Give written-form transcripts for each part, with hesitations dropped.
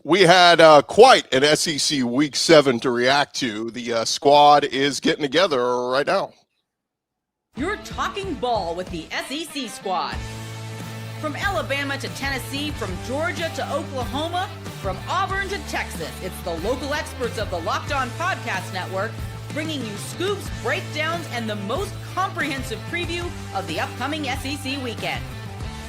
We had quite an SEC Week 7 to react to. The squad is getting together right now. You're talking ball with the SEC squad. From Alabama to Tennessee, from Georgia to Oklahoma, from Auburn to Texas, it's the local experts of the Locked On Podcast Network bringing you scoops, breakdowns, and the most comprehensive preview of the upcoming SEC weekend.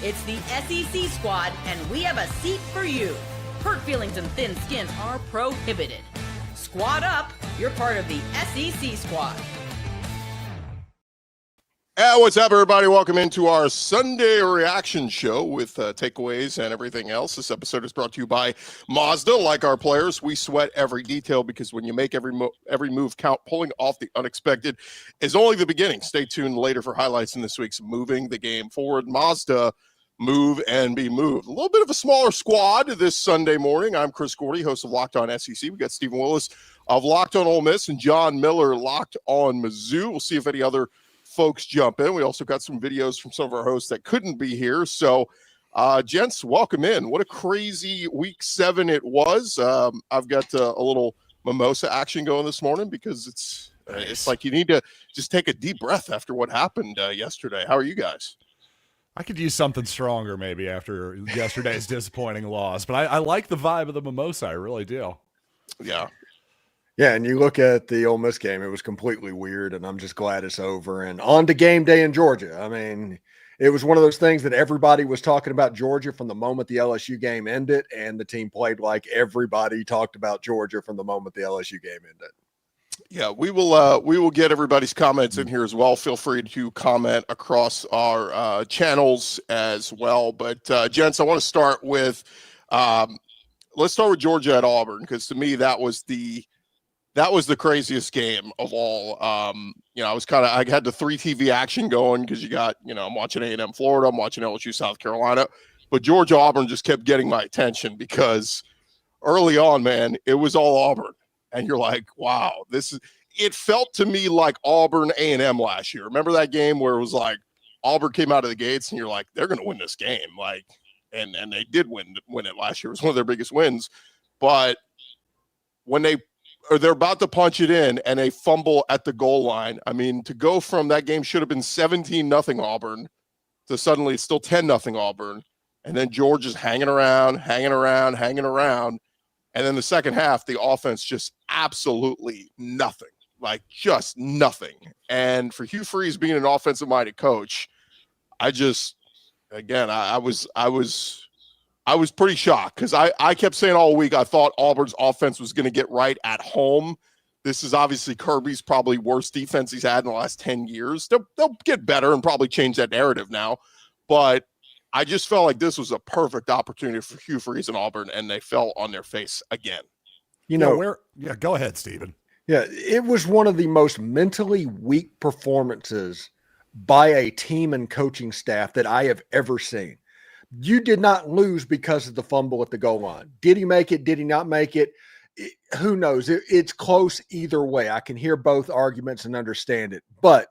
It's the SEC squad, and we have a seat for you. Hurt feelings and thin skin are prohibited. Squad up, you're part of the SEC squad. What's up, everybody? Welcome into our Sunday reaction show with takeaways and everything else. This episode is brought to you by Mazda. Like our players, we sweat every detail because when you make every move count, pulling off the unexpected is only the beginning. Stay tuned later for highlights in this week's Moving the Game Forward. Mazda, move and be moved. A little bit of a smaller squad this Sunday morning. I'm Chris Gordy, host of Locked On SEC. We got Stephen Willis of Locked On Ole Miss and John Miller, Locked On Mizzou. We'll see if any other folks jump in. We also got some videos from some of our hosts that couldn't be here. So, gents, welcome in. What a crazy Week 7 it was. I've got a little mimosa action going this morning because it's like you need to just take a deep breath after what happened yesterday. How are you guys? I could use something stronger maybe after yesterday's disappointing loss, but I like the vibe of the mimosa. I really do. Yeah. Yeah, and you look at the Ole Miss game, it was completely weird, and I'm just glad it's over. And on to game day in Georgia. I mean, it was one of those things that everybody was talking about Georgia from the moment the LSU game ended, and the team played like everybody talked about Georgia from the moment the LSU game ended. Yeah, we will get everybody's comments in here as well. Feel free to comment across our channels as well. But gents, I want to start with let's start with Georgia at Auburn, because to me that was the craziest game of all. I had the 3 TV action going because you got, I'm watching A&M Florida, I'm watching LSU South Carolina, but Georgia Auburn just kept getting my attention because early on, man, it was all Auburn. And you're like, wow, it felt to me like Auburn A&M last year. Remember that game where it was like Auburn came out of the gates and you're like, they're going to win this game. Like, and they did win it last year. It was one of their biggest wins. But when they're about to punch it in and they fumble at the goal line, I mean, to go from that game should have been 17-0 Auburn to suddenly it's still 10-0 Auburn. And then Georgia's hanging around. And then the second half, the offense just absolutely nothing, like just nothing. And for Hugh Freeze being an offensive-minded coach, I was pretty shocked because I kept saying all week I thought Auburn's offense was going to get right at home. This is obviously Kirby's probably worst defense he's had in the last 10 years. They'll get better and probably change that narrative now. But I just felt like this was a perfect opportunity for Hugh Freeze and Auburn, and they fell on their face again. Go ahead, Stephen. Yeah, it was one of the most mentally weak performances by a team and coaching staff that I have ever seen. You did not lose because of the fumble at the goal line. Did he make it? Did he not make it? Who knows? It's close either way. I can hear both arguments and understand it. But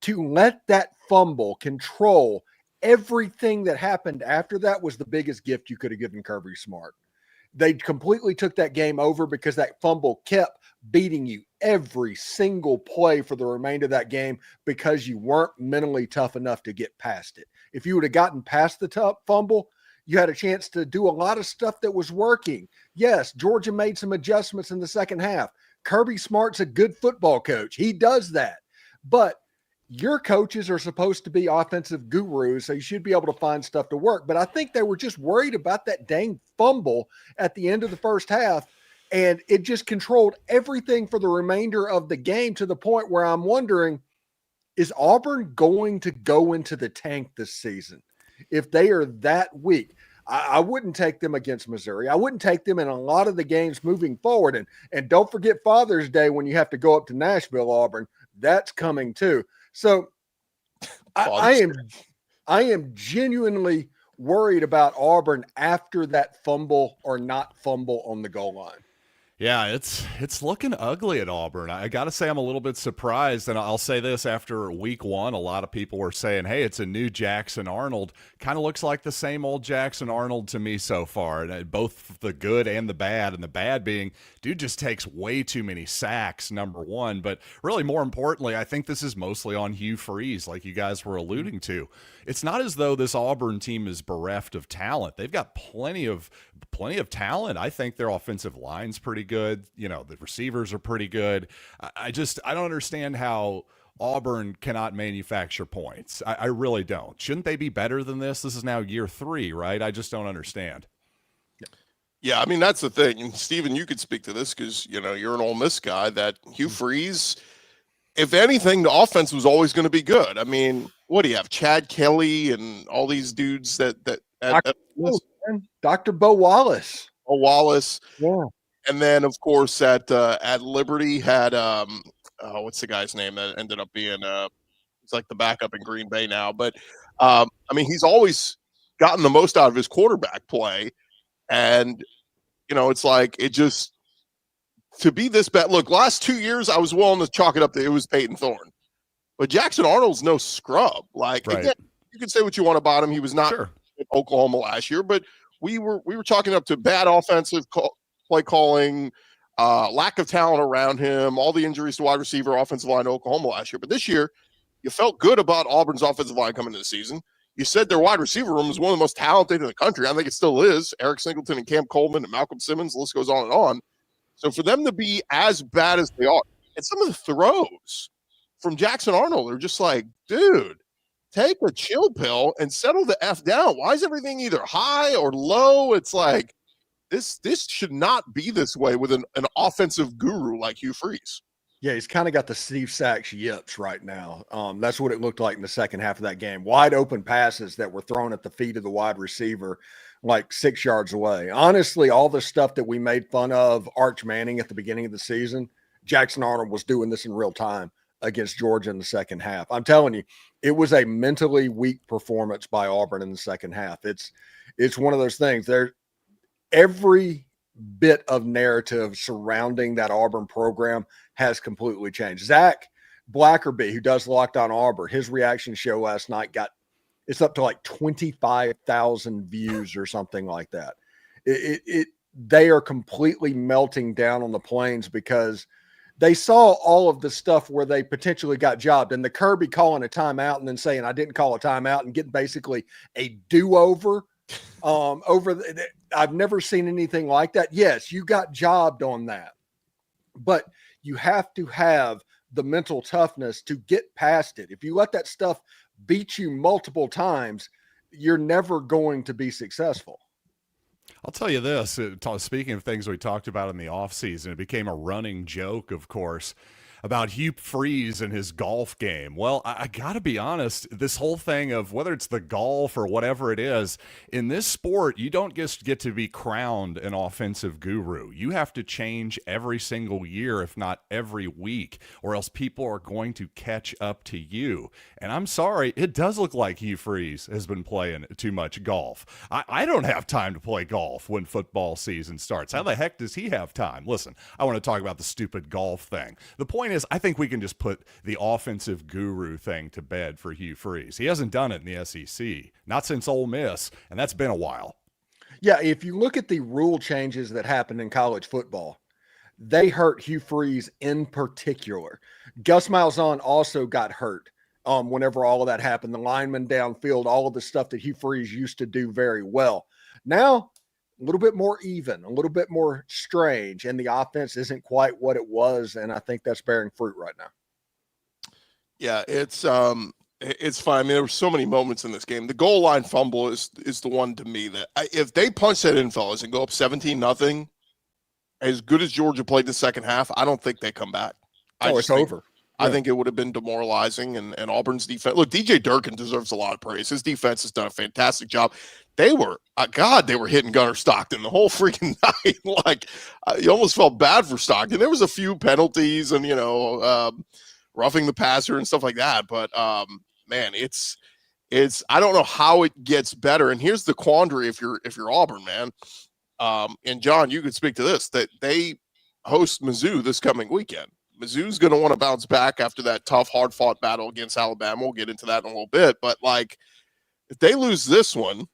to let that fumble control everything that happened after that was the biggest gift you could have given Kirby Smart. They completely took that game over because that fumble kept beating you every single play for the remainder of that game because you weren't mentally tough enough to get past it. If you would have gotten past the tough fumble, you had a chance to do a lot of stuff that was working. Yes, Georgia made some adjustments in the second half. Kirby Smart's a good football coach. He does that. But your coaches are supposed to be offensive gurus, so you should be able to find stuff to work. But I think they were just worried about that dang fumble at the end of the first half, and it just controlled everything for the remainder of the game to the point where I'm wondering, is Auburn going to go into the tank this season? If they are that weak, I wouldn't take them against Missouri. I wouldn't take them in a lot of the games moving forward. And don't forget Father's Day when you have to go up to Nashville, Auburn. That's coming too. So I am genuinely worried about Auburn after that fumble or not fumble on the goal line. Yeah, it's looking ugly at Auburn. I got to say I'm a little bit surprised, and I'll say this after week one, a lot of people were saying, hey, it's a new Jackson Arnold. Kind of looks like the same old Jackson Arnold to me so far, and both the good and the bad being, dude just takes way too many sacks, number one, but really more importantly, I think this is mostly on Hugh Freeze, like you guys were alluding to. It's not as though this Auburn team is bereft of talent. They've got plenty of talent. I think their offensive line's pretty good. You know, the receivers are pretty good. I don't understand how Auburn cannot manufacture points. I really don't. Shouldn't they be better than this? This is now year 3, right? I just don't understand. Yeah, I mean, that's the thing. And Steven, you could speak to this because, you know, you're an Ole Miss guy, that Hugh Freeze, if anything, the offense was always going to be good. I mean, what do you have? Chad Kelly and all these dudes Dr. Bo Wallace. Oh, Wallace. Yeah. And then, of course, at Liberty had what's the guy's name that ended up being he's like the backup in Green Bay now. But I mean, he's always gotten the most out of his quarterback play, and you know, it's like it just to be this bad. Look, last 2 years, I was willing to chalk it up to it was Peyton Thorne, but Jackson Arnold's no scrub. Like right. Again, you can say what you want about him. He was not Sure. at Oklahoma last year, but we were chalking up to bad offensive play calling, lack of talent around him, all the injuries to wide receiver, offensive line to Oklahoma last year. But this year, you felt good about Auburn's offensive line coming into the season. You said their wide receiver room is one of the most talented in the country. I think it still is. Eric Singleton and Cam Coleman and Malcolm Simmons, the list goes on and on. So for them to be as bad as they are, and some of the throws from Jackson Arnold are just like, dude, take a chill pill and settle the F down. Why is everything either high or low? It's like, this should not be this way with an offensive guru like Hugh Freeze. Yeah, he's kind of got the Steve Sachs yips right now. That's what it looked like in the second half of that game. Wide open passes that were thrown at the feet of the wide receiver like 6 yards away. Honestly, all the stuff that we made fun of Arch Manning at the beginning of the season, Jackson Arnold was doing this in real time against Georgia in the second half. I'm telling you, it was a mentally weak performance by Auburn in the second half. It's one of those things. Every bit of narrative surrounding that Auburn program has completely changed. Zach Blackerby, who does Locked On Auburn, his reaction show last night it's up to like 25,000 views or something like that. They are completely melting down on the plains because they saw all of the stuff where they potentially got jobbed, and the Kirby calling a timeout and then saying, I didn't call a timeout, and getting basically a do-over I've never seen anything like that. Yes, you got jobbed on that, but you have to have the mental toughness to get past it. If you let that stuff beat you multiple times, you're never going to be successful. I'll tell you this, speaking of things we talked about in the offseason, it became a running joke, of course, about Hugh Freeze and his golf game. Well, I got to be honest, this whole thing of whether it's the golf or whatever it is, in this sport, you don't just get to be crowned an offensive guru. You have to change every single year, if not every week, or else people are going to catch up to you. And I'm sorry, it does look like Hugh Freeze has been playing too much golf. I don't have time to play golf when football season starts. How the heck does he have time? Listen, I want to talk about the stupid golf thing. The point is, I think we can just put the offensive guru thing to bed for Hugh Freeze. He hasn't done it in the SEC, not since Ole Miss, and that's been a while. Yeah, if you look at the rule changes that happened in college football, they hurt Hugh Freeze in particular. Gus Malzahn also got hurt whenever all of that happened. The linemen downfield, all of the stuff that Hugh Freeze used to do very well. Now, a little bit more even, a little bit more strange, and the offense isn't quite what it was, and I think that's bearing fruit right now. Yeah, it's fine. I mean, there were so many moments in this game. The goal line fumble is the one to me that if they punch that in, fellas, and go up 17-0, as good as Georgia played the second half, I don't think they come back. It's over. I think it would have been demoralizing, and Auburn's defense. Look, DJ Durkin deserves a lot of praise. His defense has done a fantastic job. They were, they were hitting Gunnar Stockton the whole freaking night. Like, you almost felt bad for Stockton. There was a few penalties and, roughing the passer and stuff like that. But, man, it's I don't know how it gets better. And here's the quandary if you're Auburn, man. And John, you could speak to this, that they host Mizzou this coming weekend. Mizzou's going to want to bounce back after that tough, hard-fought battle against Alabama. We'll get into that in a little bit. But, like, if they lose this one,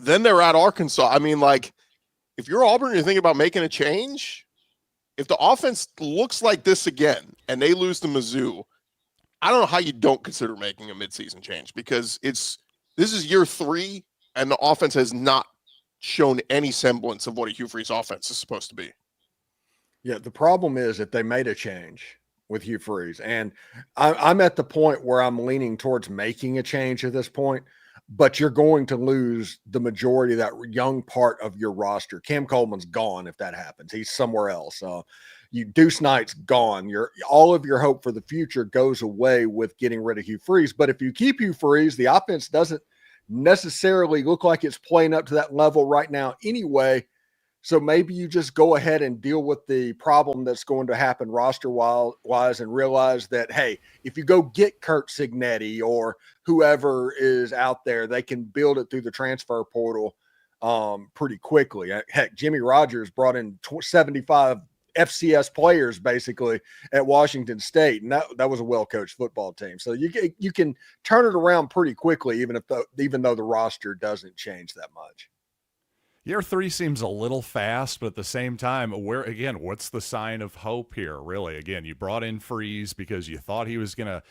then they're at Arkansas. I mean, like, if you're Auburn, you're thinking about making a change. If the offense looks like this again and they lose to Mizzou, I don't know how you don't consider making a midseason change, because this is year 3 and the offense has not shown any semblance of what a Hugh Freeze offense is supposed to be. Yeah, the problem is that they made a change with Hugh Freeze, and I'm at the point where I'm leaning towards making a change at this point, but you're going to lose the majority of that young part of your roster. Cam Coleman's gone if that happens. He's somewhere else. Deuce Knight's gone. All of your hope for the future goes away with getting rid of Hugh Freeze. But if you keep Hugh Freeze, the offense doesn't necessarily look like it's playing up to that level right now anyway. So maybe you just go ahead and deal with the problem that's going to happen roster-wise and realize that, hey, if you go get Kurt Signetti or whoever is out there, they can build it through the transfer portal pretty quickly. Heck, Jimmy Rogers brought in 75 FCS players basically at Washington State, and that was a well-coached football team. So you can turn it around pretty quickly, even though the roster doesn't change that much. Year 3 seems a little fast, but at the same time, what's the sign of hope here, really? Again, you brought in Freeze because you thought he was going to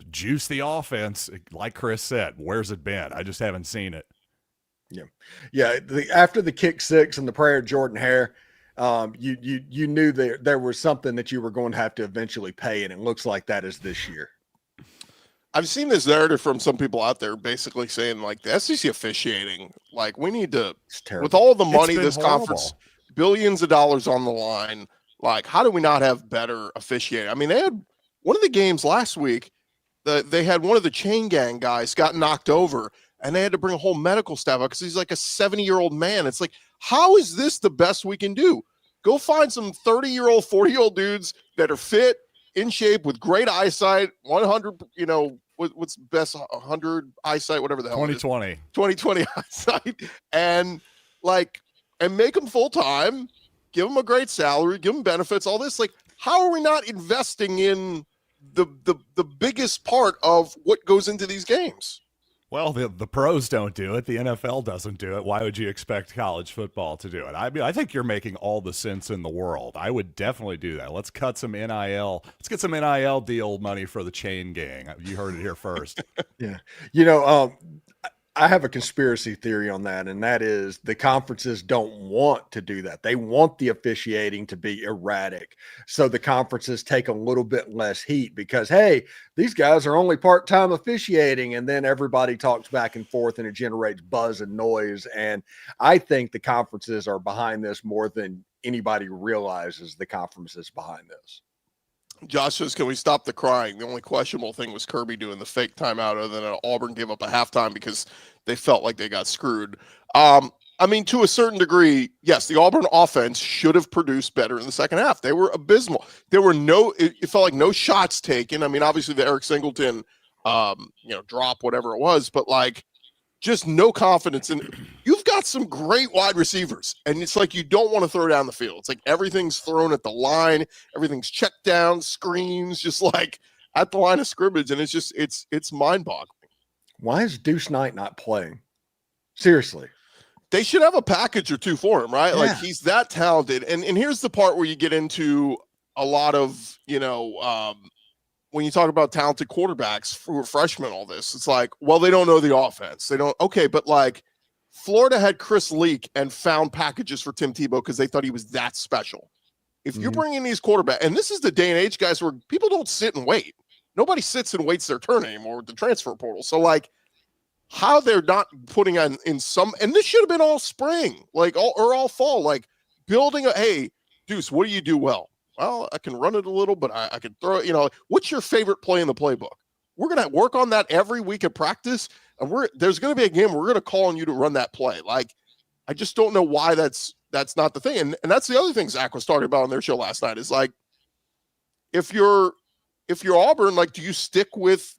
juice the offense. Like Chris said, where's it been? I just haven't seen it. Yeah. After the kick 6 and the prayer of Jordan Hare, you knew there was something that you were going to have to eventually pay, and it looks like that is this year. I've seen this narrative from some people out there basically saying, like, the SEC officiating, like, we need to, with all the money this conference, billions of dollars on the line, like, how do we not have better officiating? I mean, they had one of the games last week, they had one of the chain gang guys got knocked over, and they had to bring a whole medical staff out because he's like a 70-year-old man. It's like, how is this the best we can do? Go find some 30-year-old, 40-year-old dudes that are fit, in shape, with great eyesight, 100, what's best, 100 eyesight, whatever the hell 2020 eyesight, and make them full-time, give them a great salary, give them benefits, all this. Like, how are we not investing in the biggest part of what goes into these games? Well, the pros don't do it. The NFL doesn't do it. Why would you expect college football to do it? I mean, I think you're making all the sense in the world. I would definitely do that. Let's cut some NIL. Let's get some NIL deal money for the chain gang. You heard it here first. Yeah. I have a conspiracy theory on that, and that is the conferences don't want to do that. They want the officiating to be erratic, so the conferences take a little bit less heat because, hey, these guys are only part-time officiating, and then everybody talks back and forth, and it generates buzz and noise. And I think the conferences are behind this more than anybody realizes. The conferences behind this. Josh says, can we stop the crying? The only questionable thing was Kirby doing the fake timeout, other than Auburn gave up a halftime because they felt like they got screwed. I mean, to a certain degree, yes, the Auburn offense should have produced better in the second half. They were abysmal. There were it felt like no shots taken. I mean, obviously the Eric Singleton, drop, whatever it was, but like, just no confidence in. You've got some great wide receivers, and it's like you don't want to throw down the field. It's like everything's thrown at the line, everything's checked down, screens, just like at the line of scrimmage, and it's just it's mind-boggling. Why is Deuce Knight not playing? Seriously. They should have a package or two for him, right? Yeah. Like, he's that talented. And here's the part where you get into a lot of, when you talk about talented quarterbacks for freshmen, all this, it's like, well, they don't know the offense. They don't. Okay, but like Florida had Chris Leak and found packages for Tim Tebow because they thought he was that special. If you're bringing these quarterbacks, and this is the day and age, guys, where people don't sit and wait. Nobody sits and waits their turn anymore with the transfer portal. So like, how they're not putting on in some, and this should have been all spring, like all fall, like building hey, Deuce, what do you do well? Well, I can run it a little, but I can throw it. What's your favorite play in the playbook? We're going to work on that every week of practice, and there's going to be a game where we're going to call on you to run that play. Like, I just don't know why that's not the thing. And that's the other thing Zach was talking about on their show last night is like, if you're Auburn, like, do you stick with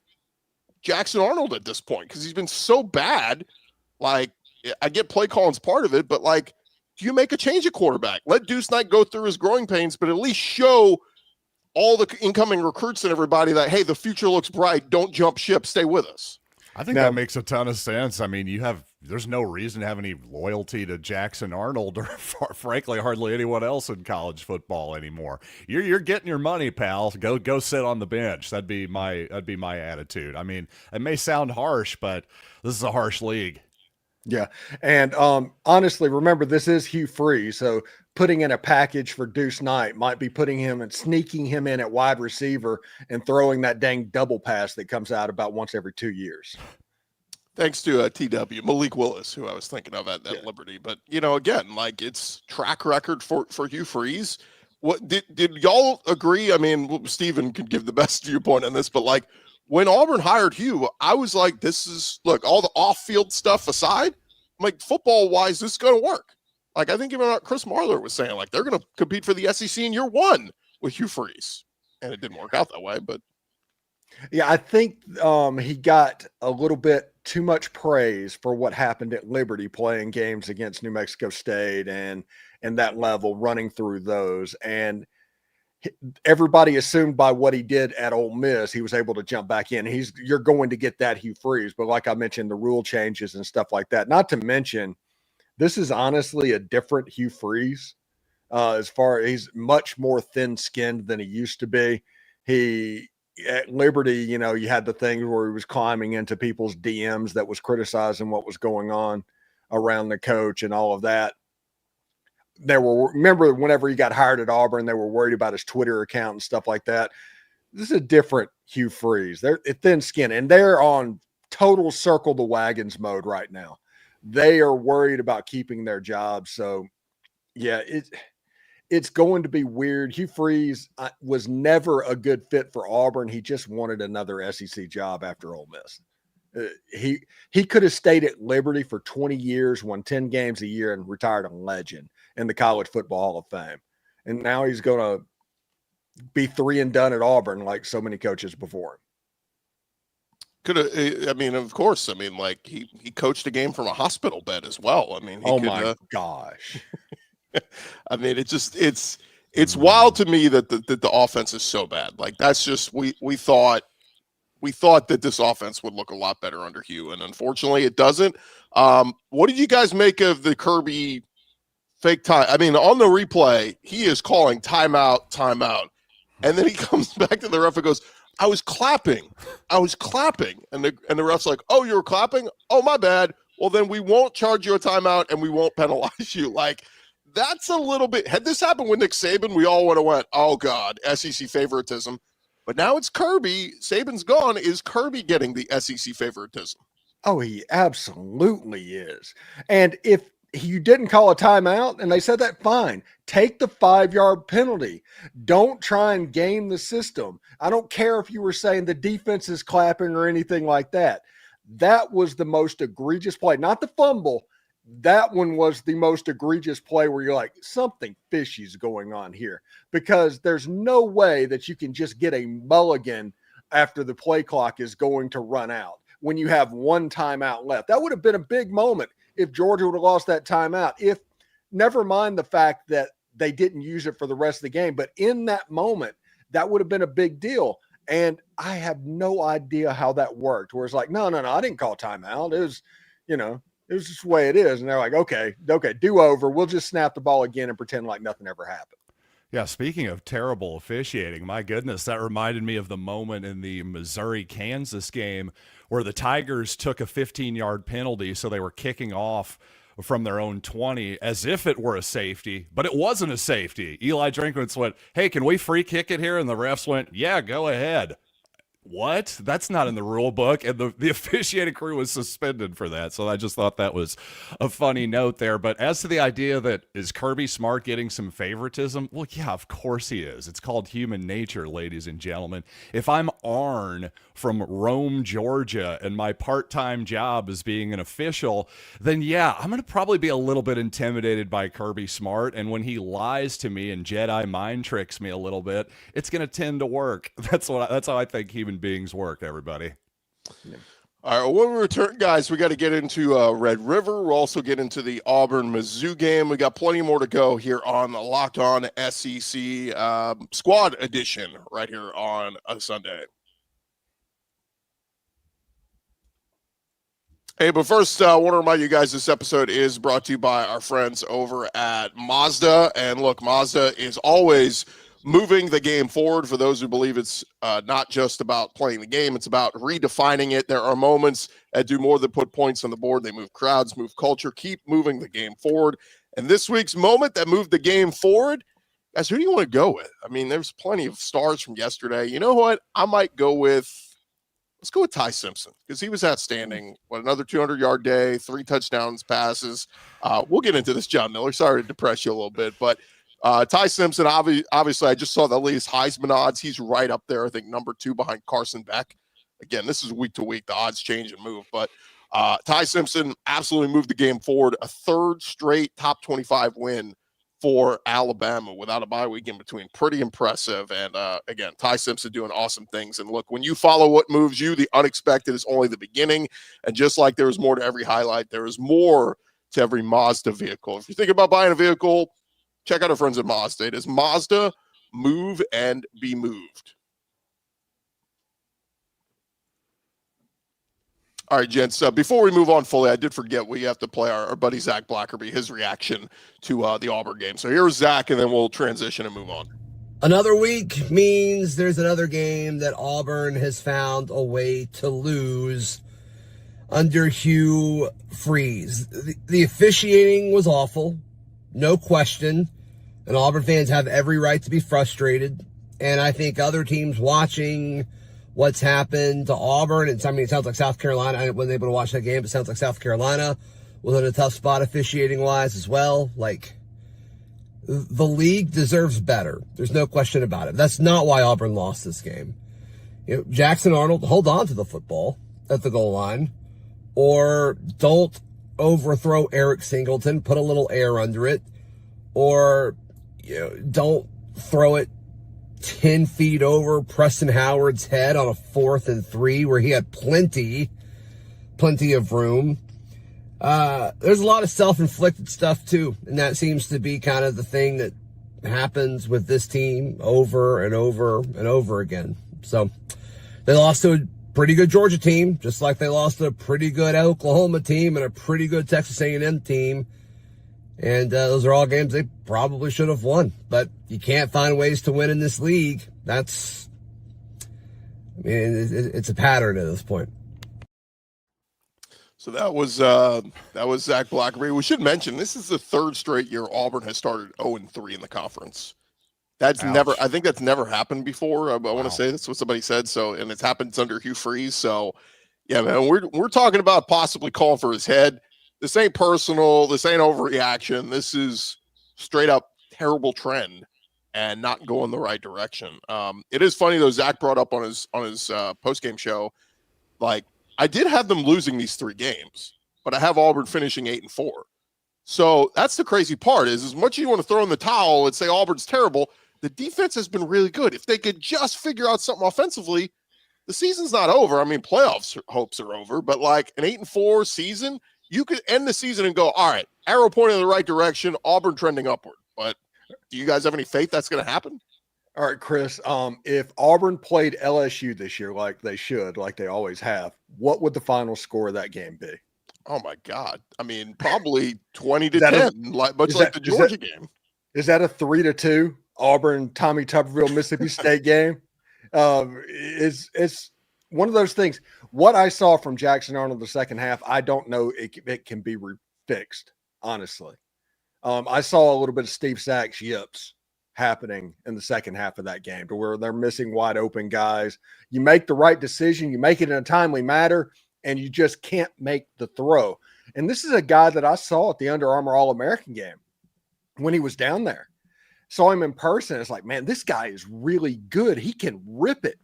Jackson Arnold at this point? Because he's been so bad. Like, I get play calling's part of it, but like, do you make a change at quarterback? Let Deuce Knight go through his growing pains, but at least show all the incoming recruits and everybody that, hey, the future looks bright. Don't jump ship. Stay with us. I think that makes a ton of sense. I mean, there's no reason to have any loyalty to Jackson Arnold or frankly, hardly anyone else in college football anymore. You're getting your money, pal. Go sit on the bench. That'd be my attitude. I mean, it may sound harsh, but this is a harsh league. Yeah. And honestly, remember, this is Hugh Freeze. So putting in a package for Deuce Knight might be putting him and sneaking him in at wide receiver and throwing that dang double pass that comes out about once every 2 years. Thanks to TW, Malik Willis, who I was thinking of at Liberty. But, again, like, it's track record for Hugh Freeze. What did y'all agree? I mean, Steven could give the best viewpoint on this, but, like, when Auburn hired Hugh, I was like, look, all the off-field stuff aside, I'm like, football-wise, this is going to work. Like, I think even Chris Marler was saying, like, they're going to compete for the SEC in year one with Hugh Freeze. And it didn't work out that way, but. Yeah, I think he got a little bit too much praise for what happened at Liberty, playing games against New Mexico State and that level, running through those. And everybody assumed by what he did at Ole Miss, he was able to jump back in. You're going to get that Hugh Freeze. But like I mentioned, the rule changes and stuff like that. Not to mention, this is honestly a different Hugh Freeze. As far as he's much more thin-skinned than he used to be. At Liberty, you had the things where he was climbing into people's DMs that was criticizing what was going on around the coach and all of that. Remember whenever he got hired at Auburn, they were worried about his Twitter account and stuff like that. This is a different Hugh Freeze. They're thin skin, and they're on total circle the wagons mode right now. They are worried about keeping their jobs. So, yeah, it's going to be weird. Hugh Freeze was never a good fit for Auburn. He just wanted another SEC job after Ole Miss. He could have stayed at Liberty for 20 years, won 10 games a year, and retired a legend in the College Football Hall of Fame. And now he's going to be 3 and done at Auburn like so many coaches before him. Could have, I mean, of course. I mean, like he coached a game from a hospital bed as well. I mean, my gosh. I mean, it's wild to me that the offense is so bad. Like, that's just, we thought that this offense would look a lot better under Hugh, and unfortunately it doesn't. What did you guys make of the Kirby fake time? I mean, on the replay, he is calling timeout. And then he comes back to the ref and goes, I was clapping. And the ref's like, oh, you were clapping? Oh, my bad. Well, then we won't charge you a timeout and we won't penalize you. Like, that's a little bit. Had this happened with Nick Saban, we all would have went, oh, God, SEC favoritism. But now it's Kirby. Saban's gone. Is Kirby getting the SEC favoritism? Oh, he absolutely is. And if you didn't call a timeout and they said that, fine. Take the 5-yard penalty. Don't try and game the system. I don't care if you were saying the defense is clapping or anything like that. That was the most egregious play. Not the fumble. That one was the most egregious play where you're like, something fishy is going on here, because there's no way that you can just get a mulligan after the play clock is going to run out when you have one timeout left. That would have been a big moment if Georgia would have lost that timeout. If, never mind the fact that they didn't use it for the rest of the game, but in that moment, that would have been a big deal. And I have no idea how that worked, where it's like, no, I didn't call timeout. It was, it was just the way it is. And they're like, okay, do over. We'll just snap the ball again and pretend like nothing ever happened. Yeah, speaking of terrible officiating, my goodness, that reminded me of the moment in the Missouri-Kansas game where the Tigers took a 15-yard penalty, so they were kicking off from their own 20 as if it were a safety, but it wasn't a safety. Eli Drinkwitz went, hey, can we free kick it here? And the refs went, yeah, go ahead. What? That's not in the rule book. And the officiating crew was suspended for that. So I just thought that was a funny note there. But as to the idea that is Kirby Smart getting some favoritism? Well, yeah, of course he is. It's called human nature, ladies and gentlemen. If I'm Arn from Rome, Georgia, and my part-time job is being an official, then yeah, I'm going to probably be a little bit intimidated by Kirby Smart. And when he lies to me and Jedi mind tricks me a little bit, it's going to tend to work. That's how I think human beings work, everybody. All right, when we return, guys, we got to get into Red River. We'll also get into the Auburn Mizzou game. We got plenty more to go here on the Locked On SEC Squad Edition right here on a Sunday. Hey, but first, I want to remind you guys this episode is brought to you by our friends over at Mazda. And look, Mazda is always moving the game forward. For those who believe it's not just about playing the game, it's about redefining it. There are moments that do more than put points on the board. They move crowds, move culture, keep moving the game forward. And this week's moment that moved the game forward, guys, who do you want to go with? I mean, there's plenty of stars from yesterday. You know what? I might go with, let's go with Ty Simpson, because he was outstanding. What, another 200-yard day, 3 touchdowns, passes. We'll get into this, John Miller. Sorry to depress you a little bit, but Ty Simpson, obviously, I just saw the latest Heisman odds. He's right up there, I think, number 2 behind Carson Beck. Again, this is week to week. The odds change and move. But Ty Simpson absolutely moved the game forward. A 3rd straight top 25 win for Alabama without a bye week in between. Pretty impressive. And, again, Ty Simpson doing awesome things. And, look, when you follow what moves you, the unexpected is only the beginning. And just like there is more to every highlight, there is more to every Mazda vehicle. If you're thinking about buying a vehicle, check out our friends at Mazda. It is Mazda, move and be moved. All right, gents, before we move on fully, I did forget we have to play our buddy Zach Blackerby, his reaction to the Auburn game. So here's Zach, and then we'll transition and move on. Another week means there's another game that Auburn has found a way to lose under Hugh Freeze. The officiating was awful. No question. And Auburn fans have every right to be frustrated. And I think other teams watching what's happened to Auburn, and I mean, it sounds like South Carolina, I wasn't able to watch that game, but it sounds like South Carolina was in a tough spot officiating-wise as well. Like, the league deserves better. There's no question about it. That's not why Auburn lost this game. You know, Jackson Arnold, hold on to the football at the goal line, or don't overthrow Eric Singleton, put a little air under it, or don't throw it 10 feet over Preston Howard's head on a 4th and 3 where he had plenty of room. There's a lot of self-inflicted stuff too, and that seems to be kind of the thing that happens with this team over and over and over again. So they lost to a pretty good Georgia team, just like they lost to a pretty good Oklahoma team and a pretty good Texas A&M team. And those are all games they probably should have won. But you can't find ways to win in this league. It's a pattern at this point. So that was Zach Blackerby. We should mention this is the 3rd straight year Auburn has started 0-3 in the conference. I think that's never happened before. I want to say that's what somebody said. So, and it's happened under Hugh Freeze. So, yeah, man, we're talking about possibly calling for his head. This ain't personal. This ain't overreaction. This is straight up terrible trend and not going the right direction. It is funny though. Zach brought up on his post game show, like, I did have them losing these 3 games, but I have Auburn finishing 8-4. So that's the crazy part is as much as you want to throw in the towel and say Auburn's terrible, the defense has been really good. If they could just figure out something offensively, the season's not over. I mean, playoffs hopes are over, but like an 8-4 season, you could end the season and go, all right, arrow pointing in the right direction, Auburn trending upward. But do you guys have any faith that's going to happen? All right, Chris, if Auburn played LSU this year like they should, like they always have, what would the final score of that game be? Oh, my God. I mean, probably 20-10, much like the Georgia game. Is that a 3-2 Auburn, Tommy Tuberville, Mississippi State game? It's one of those things. What I saw from Jackson Arnold the second half, I don't know it can be fixed, honestly. I saw a little bit of Steve Sachs yips happening in the second half of that game to where they're missing wide open guys. You make the right decision, you make it in a timely manner, and you just can't make the throw. And this is a guy that I saw at the Under Armour All-American game when he was down there. Saw him in person. It's like, man, this guy is really good. He can rip it.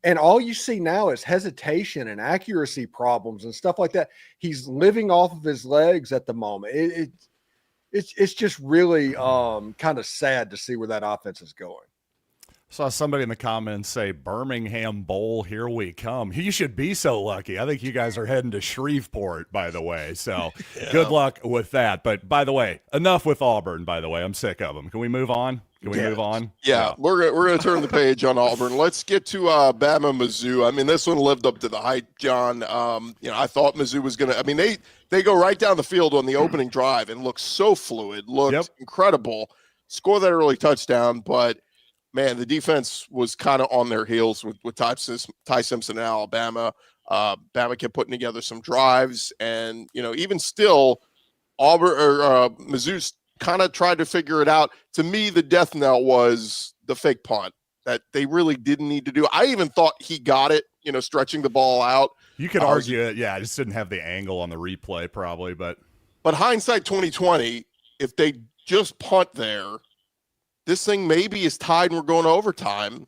And all you see now is hesitation and accuracy problems and stuff like that. He's living off of his legs at the moment. It's just really kind of sad to see where that offense is going. Saw somebody in the comments say, Birmingham Bowl, here we come. You should be so lucky. I think you guys are heading to Shreveport, by the way. So good luck with that. But by the way, enough with Auburn, by the way. I'm sick of them. Can we move on? Can we move on? Yeah, we're gonna turn the page on Auburn. Let's get to Bama Mizzou. I mean, this one lived up to the hype, John. I thought Mizzou was gonna. I mean, they go right down the field on the opening drive and look so fluid, looked incredible. Score that early touchdown, but man, the defense was kind of on their heels with Ty Simpson in Alabama. Bama kept putting together some drives, and even still, Auburn or Mizzou kind of tried to figure it out. To me, the death knell was the fake punt that they really didn't need to do. I even thought he got it, stretching the ball out. You could argue it. Yeah, I just didn't have the angle on the replay probably, but hindsight 2020, if they just punt there, this thing maybe is tied and we're going to overtime,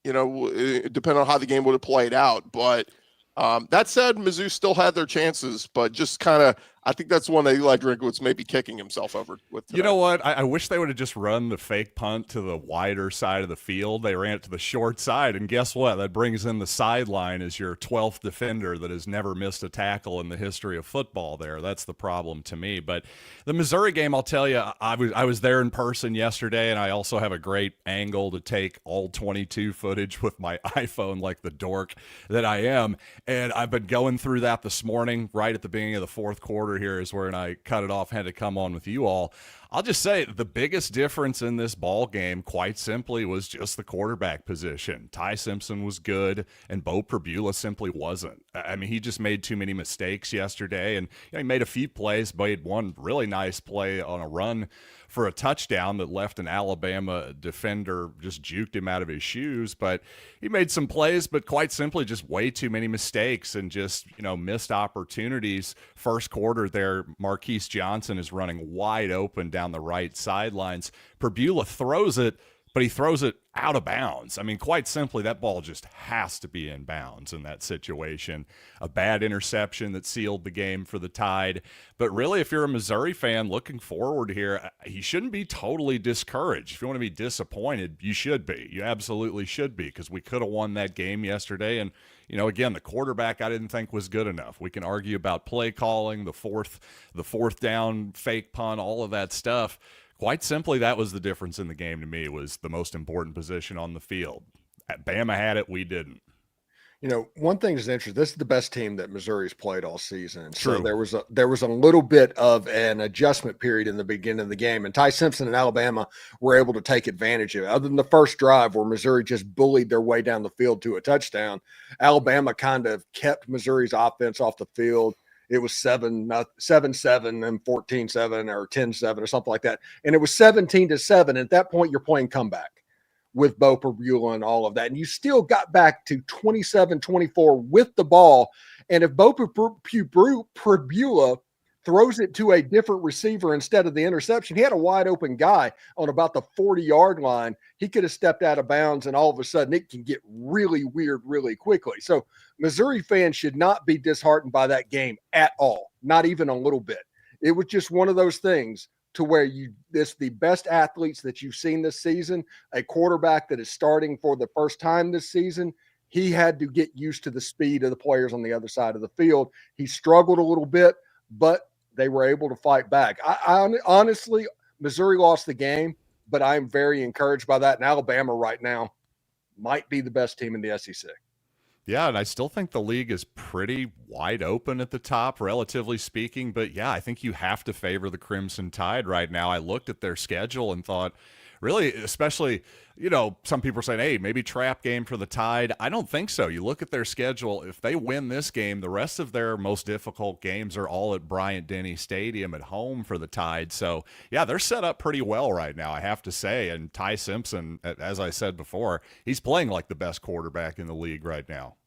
depending on how the game would have played out. But that said, Mizzou still had their chances, but just kind of, I think that's one that Eli Drinkowitz may be kicking himself over with today. You know what? I wish they would have just run the fake punt to the wider side of the field. They ran it to the short side, and guess what? That brings in the sideline as your 12th defender that has never missed a tackle in the history of football there. That's the problem to me. But the Missouri game, I'll tell you, I was there in person yesterday, and I also have a great angle to take all 22 footage with my iPhone like the dork that I am. And I've been going through that this morning, right at the beginning of the fourth quarter here is where I cut it off, had to come on with you all. I'll just say the biggest difference in this ball game, quite simply, was just the quarterback position. Ty Simpson was good, and Bo Perbula simply wasn't. I mean, he just made too many mistakes yesterday, and he made a few plays, but he had one really nice play on a run for a touchdown that left an Alabama defender, just juked him out of his shoes. But he made some plays, but quite simply just way too many mistakes and just, missed opportunities. First quarter there, Marquise Johnson is running wide open down the right sidelines. Perbula throws it, but he throws it out of bounds. I mean, quite simply, that ball just has to be in bounds in that situation. A bad interception that sealed the game for the Tide. But really, if you're a Missouri fan looking forward here, you shouldn't be totally discouraged. If you want to be disappointed, you should be. You absolutely should be, because we could have won that game yesterday. And, again, the quarterback I didn't think was good enough. We can argue about play calling, the fourth down, fake punt, all of that stuff. Quite simply, that was the difference in the game to me, was the most important position on the field. Bama had it, we didn't. One thing is interesting. This is the best team that Missouri's played all season. True. So there was a little bit of an adjustment period in the beginning of the game, and Ty Simpson and Alabama were able to take advantage of it. Other than the first drive where Missouri just bullied their way down the field to a touchdown, Alabama kind of kept Missouri's offense off the field. It was 7-7 and 14-7 or 10-7 or something like that. And it was 17-7. At that point, you're playing comeback with Bo Perbula and all of that. And you still got back to 27-24 with the ball. And if Bo Perbula throws it to a different receiver instead of the interception, he had a wide open guy on about the 40-yard line. He could have stepped out of bounds, and all of a sudden it can get really weird really quickly. So Missouri fans should not be disheartened by that game at all, not even a little bit. It was just one of those things to where this the best athletes that you've seen this season, a quarterback that is starting for the first time this season. He had to get used to the speed of the players on the other side of the field. He struggled a little bit, but they were able to fight back. I honestly, Missouri lost the game, but I'm very encouraged by that. And Alabama right now might be the best team in the SEC. Yeah, and I still think the league is pretty wide open at the top, relatively speaking. But yeah, I think you have to favor the Crimson Tide right now. I looked at their schedule and thought, really, especially, some people are saying, hey, maybe trap game for the Tide. I don't think so. You look at their schedule. If they win this game, the rest of their most difficult games are all at Bryant-Denny Stadium at home for the Tide. So, yeah, they're set up pretty well right now, I have to say. And Ty Simpson, as I said before, he's playing like the best quarterback in the league right now.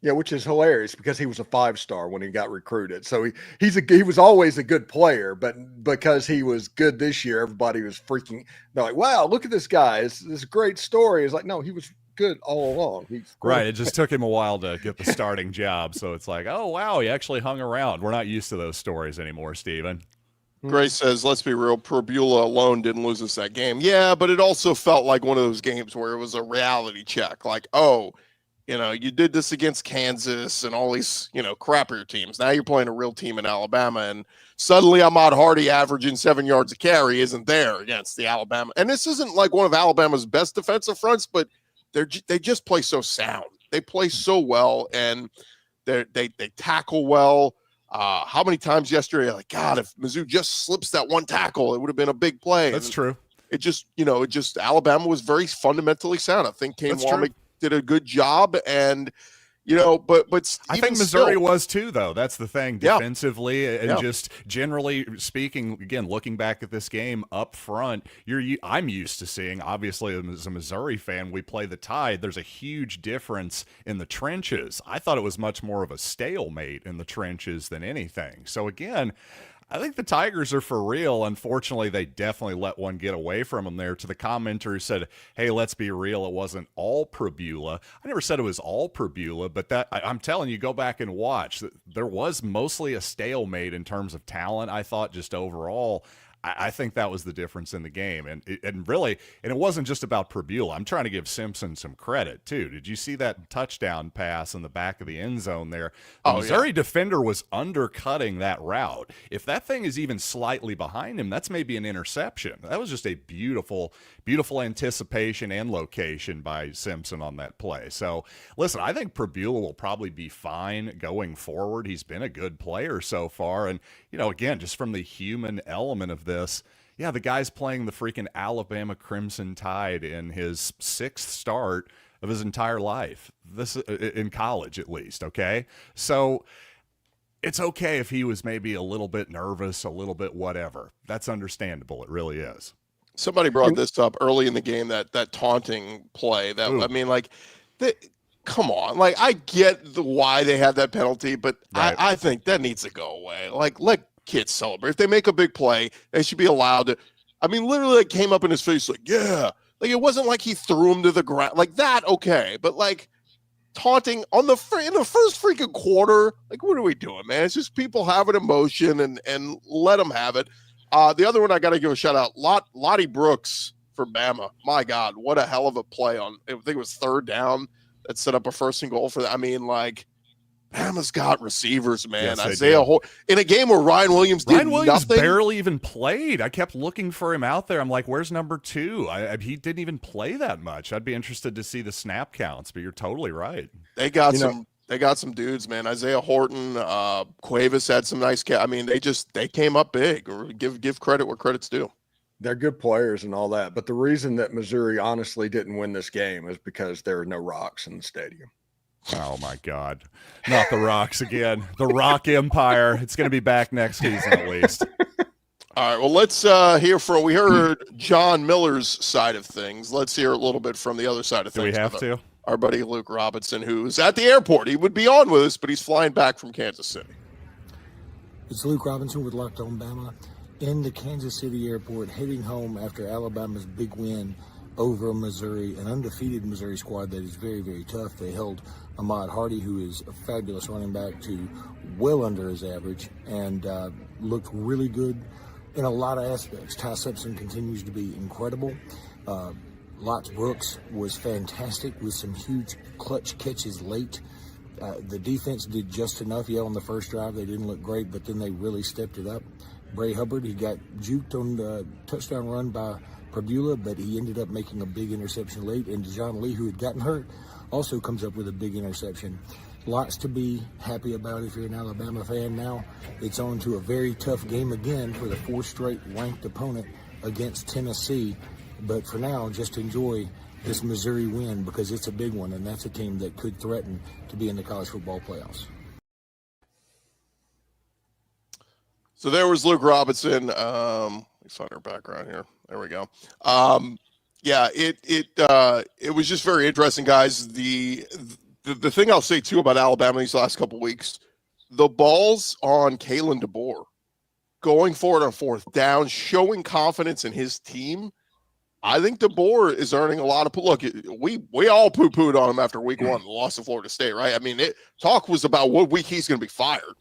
Yeah, which is hilarious because he was a 5-star when he got recruited. So he was always a good player, but because he was good this year, everybody was freaking. They're like, "Wow, look at this guy! It's a great story." It's like, no, he was good all along. He's right. It just took him a while to get the starting job. So it's like, oh wow, he actually hung around. We're not used to those stories anymore, Steven. Grace says, let's be real, Probula alone didn't lose us that game. Yeah, but it also felt like one of those games where it was a reality check. Like, oh, you did this against Kansas and all these, crappier teams. Now you're playing a real team in Alabama, and suddenly Ahmad Hardy averaging 7 yards a carry isn't there against the Alabama. And this isn't like one of Alabama's best defensive fronts, but they just play so sound. They play so well, and they tackle well. How many times yesterday, like, God, if Mizzou just slips that one tackle, it would have been a big play. That's true. It just Alabama was very fundamentally sound. I think Kane Womack did a good job, and but I think Missouri was too, though. That's the thing, defensively and just generally speaking. Again, looking back at this game up front, I'm used to seeing. Obviously, as a Missouri fan, we play the Tide. There's a huge difference in the trenches. I thought it was much more of a stalemate in the trenches than anything. So again, I think the Tigers are for real. Unfortunately, they definitely let one get away from them there. To the commenter who said, hey, let's be real, it wasn't all Probula. I never said it was all Probula, but I'm telling you, go back and watch. There was mostly a stalemate in terms of talent, I thought, just overall. I think that was the difference in the game. And it wasn't just about Probula. I'm trying to give Simpson some credit, too. Did you see that touchdown pass in the back of the end zone there? The Missouri defender was undercutting that route. If that thing is even slightly behind him, that's maybe an interception. That was just a beautiful, beautiful anticipation and location by Simpson on that play. So, listen, I think Probula will probably be fine going forward. He's been a good player so far. And, again, just from the human element of this, the guy's playing the freaking Alabama Crimson Tide in his 6th start of his entire life, this in college at least, okay? So it's okay if he was maybe a little bit nervous, a little bit whatever. That's understandable. It really is. Somebody brought this up early in the game, that taunting play. Come on. Like, I get why they had that penalty, but right. I think that needs to go away. Like, let kids celebrate. If they make a big play, they should be allowed to. I mean, literally, it came up in his face like, yeah. Like, it wasn't like he threw him to the ground. Like, that, okay. But, like, taunting in the first freaking quarter, like, what are we doing, man? It's just people having emotion and let them have it. The other one I got to give a shout out, Lottie Brooks for Bama. My God, what a hell of a play on, I think it was 3rd down that set up a 1st and goal for that. I mean, like, Bama's got receivers, man. Yes, Isaiah Holt in a game where Ryan Williams nothing. Barely even played. I kept looking for him out there. I'm like, where's number 2? He didn't even play that much. I'd be interested to see the snap counts, but you're totally right. They got some dudes, man. Isaiah Horton, Cuevas had some nice I mean, they came up big. Or give credit where credit's due. They're good players and all that, but the reason that Missouri honestly didn't win this game is because there are no rocks in the stadium. Oh my God. Not the Rocks again. The Rock Empire. It's going to be back next season at least. All right. Well, let's we heard John Miller's side of things. Let's hear a little bit from the other side of things. Do we have to? Our buddy Luke Robinson, who's at the airport. He would be on with us, but he's flying back from Kansas City. It's Luke Robinson with Locked On Bama in the Kansas City airport, heading home after Alabama's big win over Missouri, an undefeated Missouri squad that is very, very tough. They held Ahmad Hardy, who is a fabulous running back, to well under his average and looked really good in a lot of aspects. Ty Simpson continues to be incredible. Lots Brooks was fantastic with some huge clutch catches late. The defense did just enough. Yeah, on the first drive, they didn't look great, but then they really stepped it up. Bray Hubbard, he got juked on the touchdown run by Probula, but he ended up making a big interception late. And Dejon Lee, who had gotten hurt, also comes up with a big interception. Lots to be happy about if you're an Alabama fan now. It's on to a very tough game again for the 4th straight ranked opponent against Tennessee. But for now, just enjoy this Missouri win because it's a big one, and that's a team that could threaten to be in the college football playoffs. So there was Luke Robinson. Let's find our background here. There we go. It was just very interesting, guys. The thing I'll say too about Alabama these last couple weeks, the balls on Kalek DeBoer going forward on 4th down, showing confidence in his team. I think DeBoer is earning a lot of look. We all poo-pooed on him after week 1, the loss of Florida State, right? I mean, talk was about what week he's going to be fired.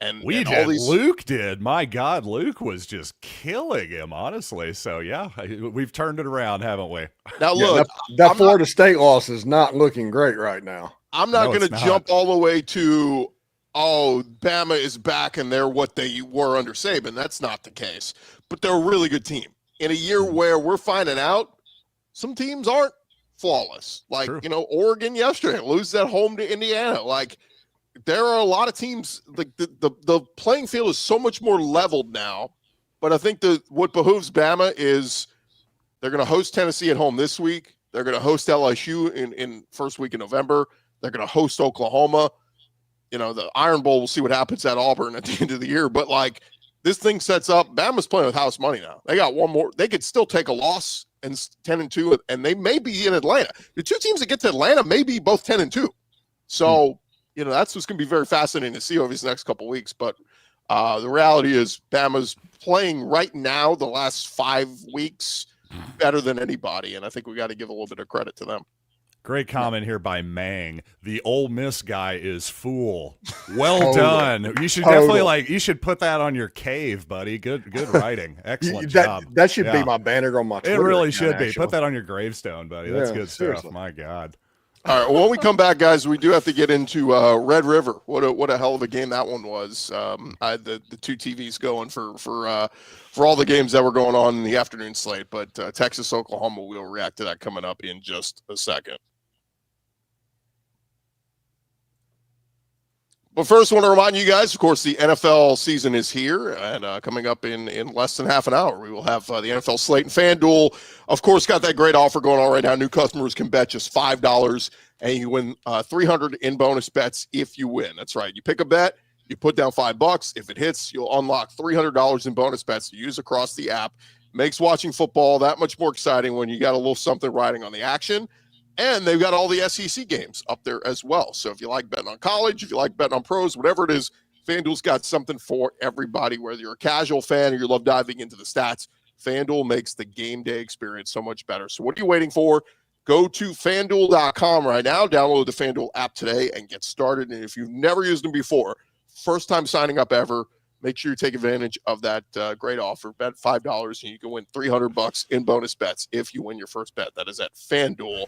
And We all did. these Luke did. My God, Luke was just killing him, honestly. So, yeah, we've turned it around, haven't we? now Yeah, look, that I'm Florida State loss is not looking great right now. I'm not No, going it's to not. jump all the way to, oh, Bama is back and they're what they were under Saban. That's not the case. But they're a really good team. In a year where we're finding out some teams aren't flawless. Like, True. Oregon yesterday, lose at home to Indiana. Like, there are a lot of teams, like the playing field is so much more leveled now. But I think what behooves Bama is they're going to host Tennessee at home this week. They're going to host LSU in first week in November. They're going to host Oklahoma. The Iron Bowl, we'll see what happens at Auburn at the end of the year. But, like, this thing sets up, Bama's playing with house money now. They got one more. They could still take a loss and 10-2, and they may be in Atlanta. The two teams that get to Atlanta may be both 10-2. So, that's what's going to be very fascinating to see over these next couple of weeks. But the reality is Bama's playing right now the last 5 weeks better than anybody, and I think we got to give a little bit of credit to them. Great comment here by Mang. The Ole Miss guy is fool. Well done. You should definitely you should put that on your cave, buddy. Good writing. Excellent job. That should be my banner on my Twitter. It really should account, be. actually. Put that on your gravestone, buddy. That's good seriously. stuff. My God. All right. Well, when we come back, guys, we do have to get into Red River. What a hell of a game that one was. I had the two TVs going for all the games that were going on in the afternoon slate. But Texas, Oklahoma, we'll react to that coming up in just a second. But first, I want to remind you guys, of course, the NFL season is here, and coming up in less than half an hour, we will have the NFL slate and FanDuel. Of course, got that great offer going on right now. New customers can bet just $5, and you win $300 in bonus bets if you win. That's right. You pick a bet, you put down $5. If it hits, you'll unlock $300 in bonus bets to use across the app. Makes watching football that much more exciting when you got a little something riding on the action. And they've got all the SEC games up there as well. So if you like betting on college, if you like betting on pros, whatever it is, FanDuel's got something for everybody. Whether you're a casual fan or you love diving into the stats, FanDuel makes the game day experience so much better. So what are you waiting for? Go to FanDuel.com right now, download the FanDuel app today, and get started. And if you've never used them before, first time signing up ever, make sure you take advantage of that great offer. Bet $5 and you can win $300 in bonus bets if you win your first bet. That is at FanDuel.com.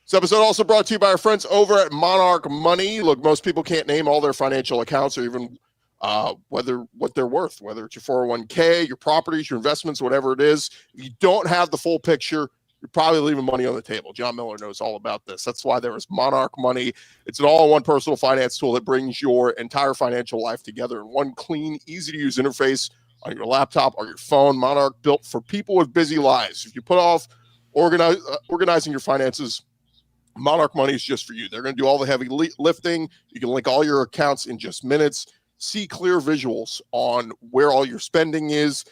This episode also brought to you by our friends over at Monarch Money. Look, most people can't name all their financial accounts or even what they're worth, whether it's your 401k, your properties, your investments, whatever it is. If you don't have the full picture, you're probably leaving money on the table. John Miller knows all about this. That's why there is Monarch Money. It's an all-in-one personal finance tool that brings your entire financial life together in one clean, easy-to-use interface on your laptop or your phone. Monarch built for people with busy lives. If you put off organizing your finances, Monarch Money is just for you. They're going to do all the heavy lifting. You can link all your accounts in just minutes, see clear visuals on where all your spending is,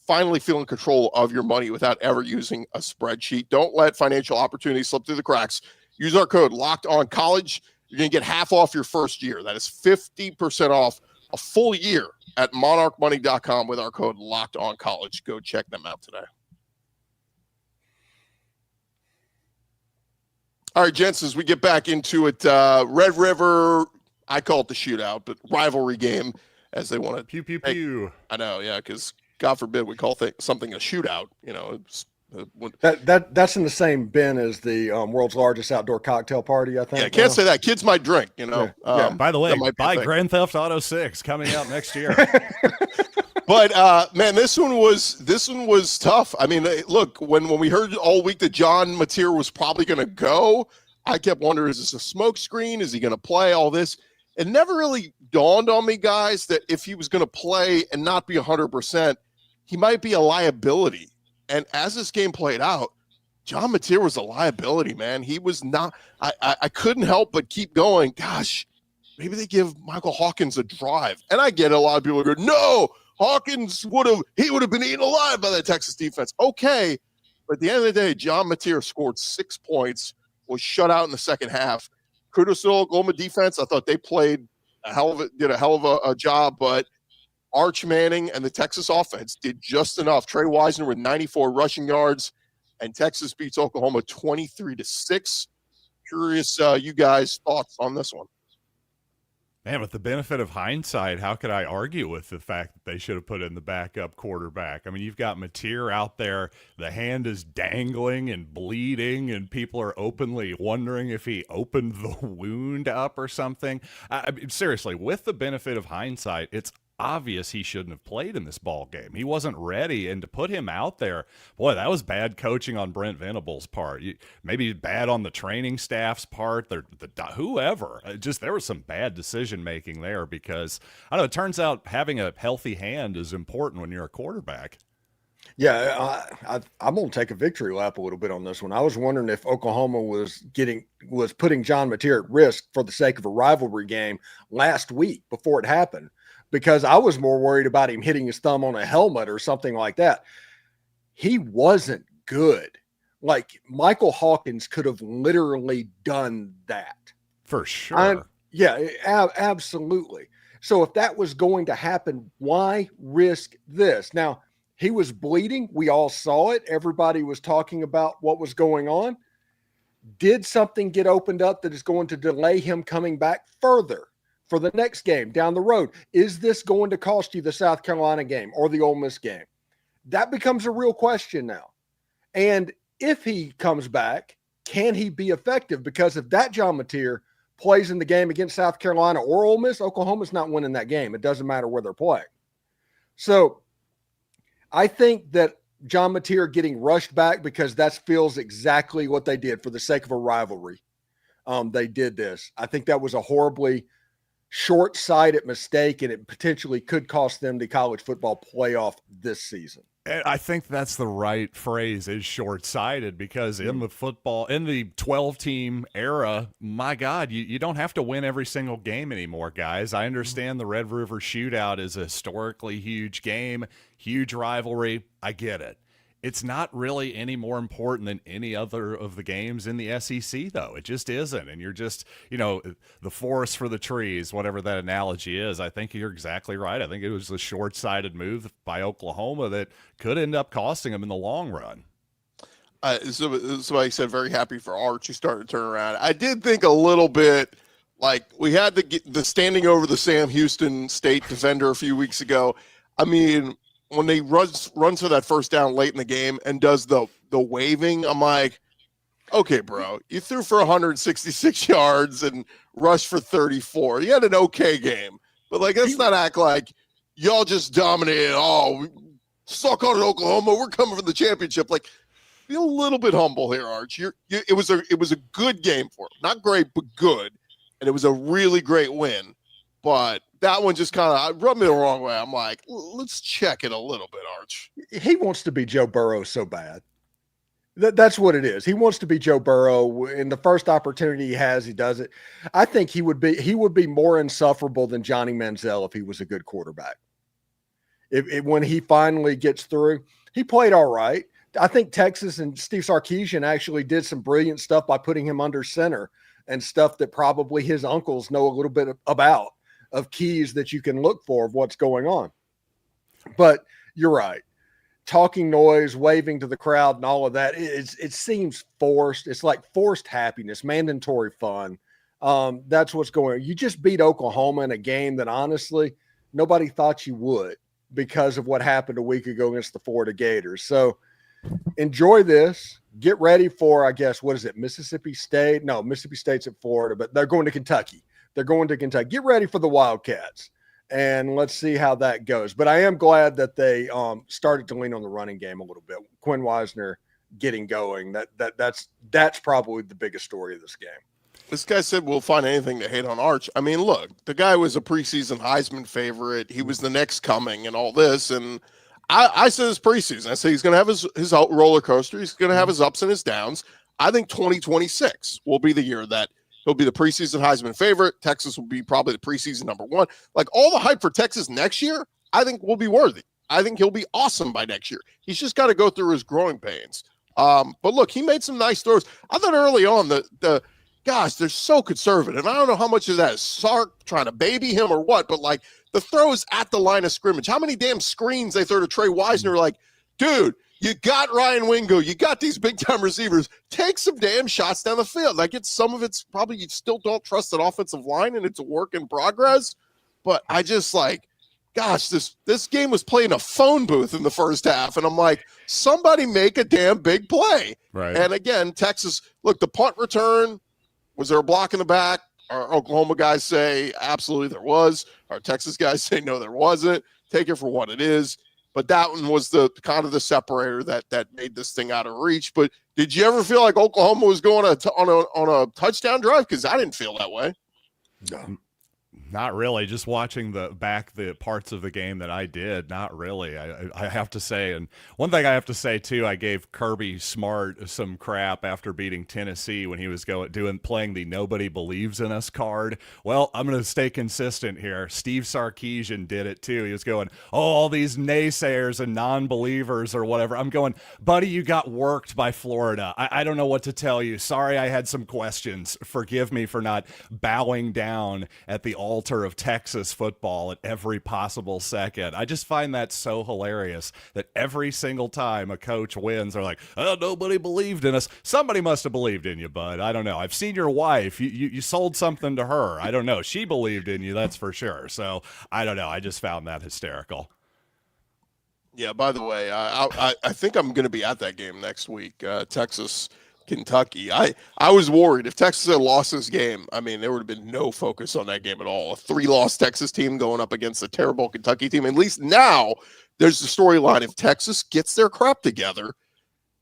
finally feel in control of your money without ever using a spreadsheet. Don't let financial opportunities slip through the cracks. Use our code LOCKEDONCollege. You're going to get half off your first year. That is 50% off a full year at monarchmoney.com with our code LOCKEDONCollege. Go check them out today. All right, gents, as we get back into it, Red River, I call it the shootout, but rivalry game as they want to. Pew, pew, pew. I know, yeah, because God forbid we call something a shootout. It's, that's in the same bin as the world's largest outdoor cocktail party, I think. Yeah, can't say that. Kids might drink, Yeah. By the way, buy thing. Grand Theft Auto 6 coming out next year. But man, this one was tough. I mean, look, when we heard all week that John Mateer was probably going to go, I kept wondering, is this a smoke screen? Is he going to play all this? It never really dawned on me, guys, that if he was going to play and not be 100%, he might be a liability. And as this game played out, John Mateer was a liability, man. He was not. I couldn't help but keep going. Gosh, maybe they give Michael Hawkins a drive. And I get it, a lot of people go, no. Hawkins would have been eaten alive by that Texas defense. Okay, but at the end of the day, John Mateer scored 6 points, was shut out in the second half. Kudos to Oklahoma defense. I thought they did a hell of a job, but Arch Manning and the Texas offense did just enough. Trey Wisner with 94 rushing yards, and Texas beats Oklahoma 23-6. Curious, you guys' thoughts on this one? Man, with the benefit of hindsight, how could I argue with the fact that they should have put in the backup quarterback? I mean, you've got Mateer out there. The hand is dangling and bleeding, and people are openly wondering if he opened the wound up or something. I mean, seriously, with the benefit of hindsight, it's obvious he shouldn't have played in this ball game. He wasn't ready, and to put him out there, boy, that was bad coaching on Brent Venable's part. Maybe bad on the training staff's part, whoever. Just there was some bad decision making there because I don't know. It turns out having a healthy hand is important when you're a quarterback. Yeah, I'm going to take a victory lap a little bit on this one. I was wondering if Oklahoma was putting John Mateer at risk for the sake of a rivalry game last week before it happened, because I was more worried about him hitting his thumb on a helmet or something like that. He wasn't good. Like, Michael Hawkins could have literally done that. For sure. Absolutely. So if that was going to happen, why risk this? Now, he was bleeding. We all saw it. Everybody was talking about what was going on. Did something get opened up that is going to delay him coming back further for the next game down the road? Is this going to cost you the South Carolina game or the Ole Miss game? That becomes a real question now. And if he comes back, can he be effective? Because if that John Mateer plays in the game against South Carolina or Ole Miss, Oklahoma's not winning that game. It doesn't matter where they're playing. So I think that John Mateer getting rushed back, because that feels exactly what they did for the sake of a rivalry. They did this. I think that was a horribly short-sighted mistake, and it potentially could cost them the college football playoff this season. And I think that's the right phrase, is short-sighted, because in the 12-team era, my God, you don't have to win every single game anymore, guys. I understand the Red River Shootout is a historically huge game, huge rivalry. I get it. It's not really any more important than any other of the games in the SEC, though. It just isn't. And you're just, the forest for the trees, whatever that analogy is. I think you're exactly right. I think it was a short-sighted move by Oklahoma that could end up costing them in the long run. Somebody said, very happy for Arch. He started to turn around. I did think a little bit like we had the standing over the Sam Houston State defender a few weeks ago. I mean, when they runs for that first down late in the game and does the waving, I'm like, okay, bro, you threw for 166 yards and rushed for 34. You had an okay game, but let's not act like y'all just dominated. Oh, suck on it, Oklahoma. We're coming for the championship. Be a little bit humble here, Arch. It was a good game for him. Not great, but good, and it was a really great win. But that one just kind of rubbed me the wrong way. I'm like, let's check it a little bit, Arch. He wants to be Joe Burrow so bad. That's what it is. He wants to be Joe Burrow. In the first opportunity he has, he does it. I think he would be more insufferable than Johnny Manziel if he was a good quarterback. When he finally gets through, he played all right. I think Texas and Steve Sarkisian actually did some brilliant stuff by putting him under center and stuff that probably his uncles know a little bit about, of keys that you can look for of what's going on. But you're right. Talking noise, waving to the crowd and all of that, it seems forced. It's like forced happiness, mandatory fun. That's what's going on. You just beat Oklahoma in a game that honestly nobody thought you would because of what happened a week ago against the Florida Gators. So enjoy this. Get ready for, I guess, what is it, Mississippi State? No, Mississippi State's at Florida, but they're going to Kentucky. Get ready for the Wildcats, and let's see how that goes. But I am glad that they started to lean on the running game a little bit. Quinn Wisner getting going. That's probably the biggest story of this game. This guy said we'll find anything to hate on Arch. I mean, look, the guy was a preseason Heisman favorite. He was the next coming and all this. And I said this preseason. I said he's going to have his roller coaster. He's going to have his ups and his downs. I think 2026 will be the year that he'll be the preseason Heisman favorite. Texas will be probably the preseason number one. All the hype for Texas next year, I think will be worthy. I think he'll be awesome by next year. He's just got to go through his growing pains. But look, he made some nice throws. I thought early on the gosh, they're so conservative. I don't know how much of that is Sark trying to baby him or what, but the throws at the line of scrimmage, how many damn screens they throw to Trey Wisner, dude, You got Ryan Wingo. You got these big-time receivers. Take some damn shots down the field. Like, some of it's probably you still don't trust that offensive line, and it's a work in progress. But I just gosh, this game was playing a phone booth in the first half, and I'm like, somebody make a damn big play. Right. And again, Texas, look, the punt return, was there a block in the back? Our Oklahoma guys say absolutely there was. Our Texas guys say no, there wasn't. Take it for what it is. But that one was the kind of the separator that made this thing out of reach. But did you ever feel like Oklahoma was going on a touchdown drive? Because I didn't feel that way. No. Not really. Just watching the parts of the game that I did, not really. I have to say, and one thing I have to say too, I gave Kirby Smart some crap after beating Tennessee when he was playing the "Nobody Believes in Us" card. Well, I'm going to stay consistent here. Steve Sarkisian did it too. He was going, "Oh, all these naysayers and non-believers or whatever." I'm going, buddy, you got worked by Florida. I don't know what to tell you. Sorry, I had some questions. Forgive me for not bowing down at the altar of Texas football at every possible second. I just find that so hilarious that every single time a coach wins, they're like, "Oh, nobody believed in us." Somebody must have believed in you, bud. I don't know. I've seen your wife. You sold something to her. I don't know. She believed in you, that's for sure. So I don't know. I just found that hysterical. Yeah, by the way, I think I'm going to be at that game next week, Texas Kentucky. I was worried if Texas had lost this game. I mean, there would have been no focus on that game at all. A 3-loss Texas team going up against a terrible Kentucky team. At least now there's the storyline. If Texas gets their crap together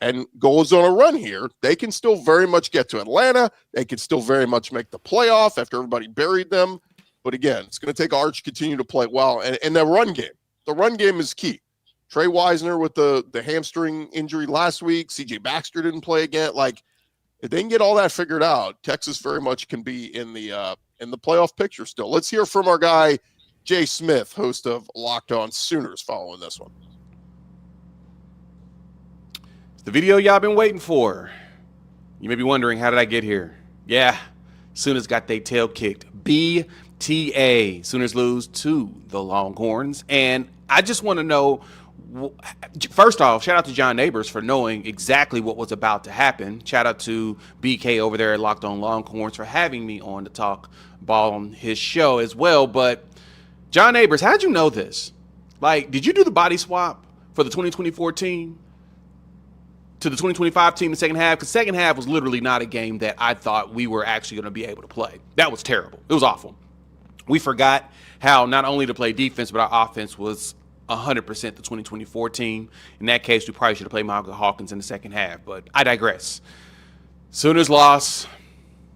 and goes on a run here, they can still very much get to Atlanta. They can still very much make the playoff after everybody buried them. But again, it's going to take Arch continue to play well. And the run game is key. Trey Wisner with the hamstring injury last week. CJ Baxter didn't play again. Like, if they can get all that figured out, Texas very much can be in the playoff picture still. Let's hear from our guy, Jay Smith, host of Locked On Sooners, following this one. The video y'all been waiting for. You may be wondering, how did I get here? Yeah, Sooners got their tail kicked. BTA. Sooners lose to the Longhorns. And I just want to know, first off, shout out to John Neighbors for knowing exactly what was about to happen. Shout out to BK over there at Locked On Longhorns for having me on to talk ball on his show as well. But John Neighbors, how'd you know this? Like, did you do the body swap for the 2024 team to the 2025 team in the second half? Because second half was literally not a game that I thought we were actually going to be able to play. That was terrible. It was awful. We forgot how not only to play defense, but our offense was 100% the 2024 team. In that case, we probably should have played Malcolm Hawkins in the second half, but I digress. Sooners lost.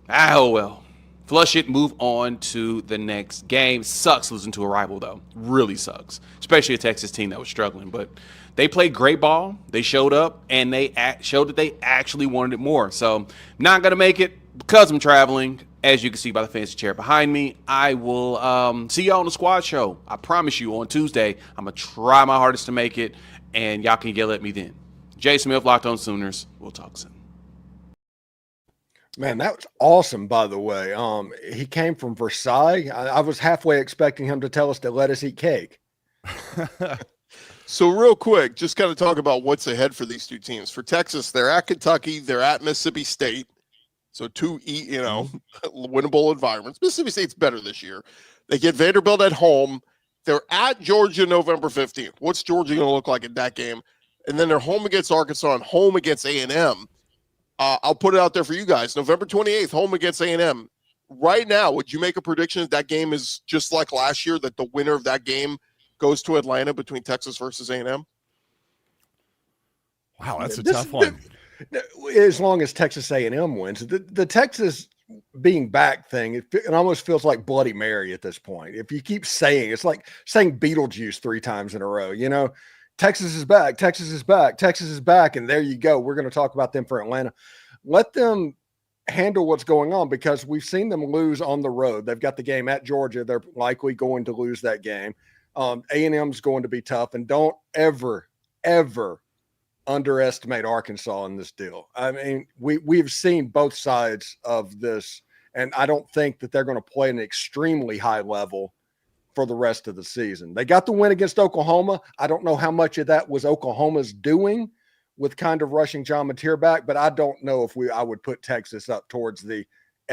Oh, well. Flush it, move on to the next game. Sucks losing to a rival, though. Really sucks, especially a Texas team that was struggling. But they played great ball. They showed up, and they showed that they actually wanted it more. So not going to make it because I'm traveling. As you can see by the fancy chair behind me, I will see y'all on the squad show. I promise you on Tuesday, I'm going to try my hardest to make it, and y'all can yell at me then. Jay Smith, Locked On Sooners. We'll talk soon. Man, that was awesome, by the way. He came from Versailles. I was halfway expecting him to tell us to let us eat cake. So real quick, just kind of talk about what's ahead for these two teams. For Texas, they're at Kentucky. They're at Mississippi State. So two, winnable environments. Mississippi State's better this year. They get Vanderbilt at home. They're at Georgia November 15th. What's Georgia going to look like in that game? And then they're home against Arkansas and home against A&M. I'll put it out there for you guys. November 28th, home against A&M. Right now, would you make a prediction that game is just like last year, that the winner of that game goes to Atlanta between Texas versus A&M? Wow, that's a tough one. As long as Texas A&M wins. The Texas being back thing, it almost feels like Bloody Mary at this point. If you keep saying, it's like saying Beetlejuice 3 times in a row, Texas is back, Texas is back, Texas is back, and there you go. We're going to talk about them for Atlanta. Let them handle what's going on, because we've seen them lose on the road. They've got the game at Georgia. They're likely going to lose that game. A&M's going to be tough, and don't ever underestimate Arkansas in this deal. I mean, we've seen both sides of this, and I don't think that they're going to play an extremely high level for the rest of the season. They got the win against Oklahoma. I don't know how much of that was Oklahoma's doing, with kind of rushing John Mateer back, but I don't know if I would put Texas up towards the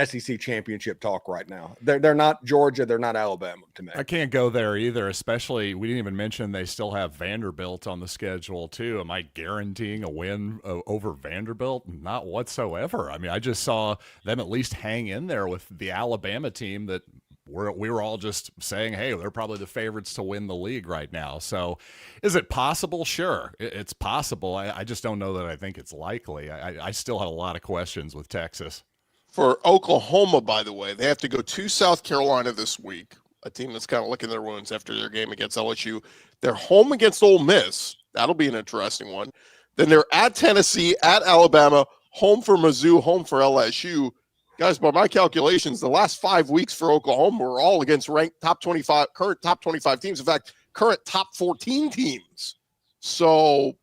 SEC championship talk right now. They're not Georgia. They're not Alabama to me. I can't go there either, especially we didn't even mention they still have Vanderbilt on the schedule too. Am I guaranteeing a win over Vanderbilt? Not whatsoever. I mean, I just saw them at least hang in there with the Alabama team that we were all just saying, hey, they're probably the favorites to win the league right now. So is it possible? Sure, it's possible. I just don't know that I think it's likely. I still have a lot of questions with Texas. For Oklahoma, by the way, they have to go to South Carolina this week, a team that's kind of licking their wounds after their game against LSU. They're home against Ole Miss. That'll be an interesting one. Then they're at Tennessee, at Alabama, home for Mizzou, home for LSU. Guys, by my calculations, the last 5 weeks for Oklahoma were all against ranked top 25, current top 25 teams. In fact, current top 14 teams. So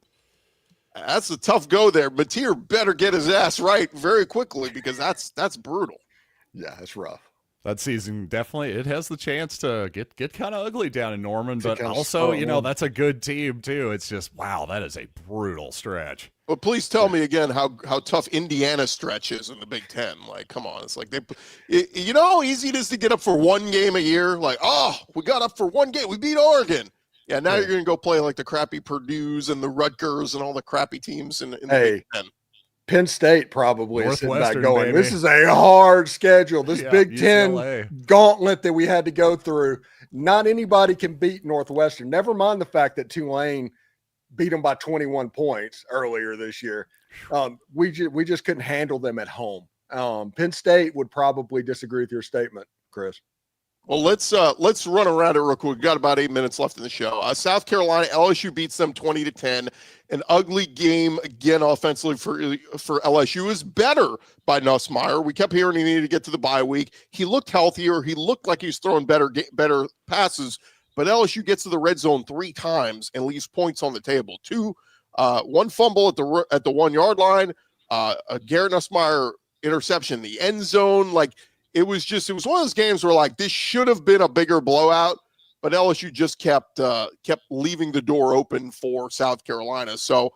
that's a tough go there. Mateer better get his ass right very quickly because that's brutal. Yeah, it's rough. That season definitely it has the chance to get kind of ugly down in Norman, but also that's a good team too. It's just wow, that is a brutal stretch. But please tell me again how tough Indiana's stretch is in the Big Ten. Like, come on, it's like you know how easy it is to get up for one game a year. Like, oh, we got up for one game, we beat Oregon. Yeah, now you're going to go play like the crappy Purdue's and the Rutgers and all the crappy teams in the Big Ten. Penn State probably is sitting back going, baby. This is a hard schedule. This Big UCLA. Ten gauntlet that we had to go through. Not anybody can beat Northwestern. Never mind the fact that Tulane beat them by 21 points earlier this year. We just couldn't handle them at home. Penn State would probably disagree with your statement, Chris. Well, let's run around it real quick. We've got about 8 minutes left in the show. South Carolina, LSU beats them 20-10. An ugly game again offensively for LSU. Is better by Nussmeier. We kept hearing he needed to get to the bye week. He looked healthier. He looked like he was throwing better passes. But LSU gets to the red zone 3 times and leaves points on the table. One fumble at the 1 yard line. A Garrett Nussmeier interception in the end zone. It was one of those games where like this should have been a bigger blowout, but LSU just kept leaving the door open for South Carolina. So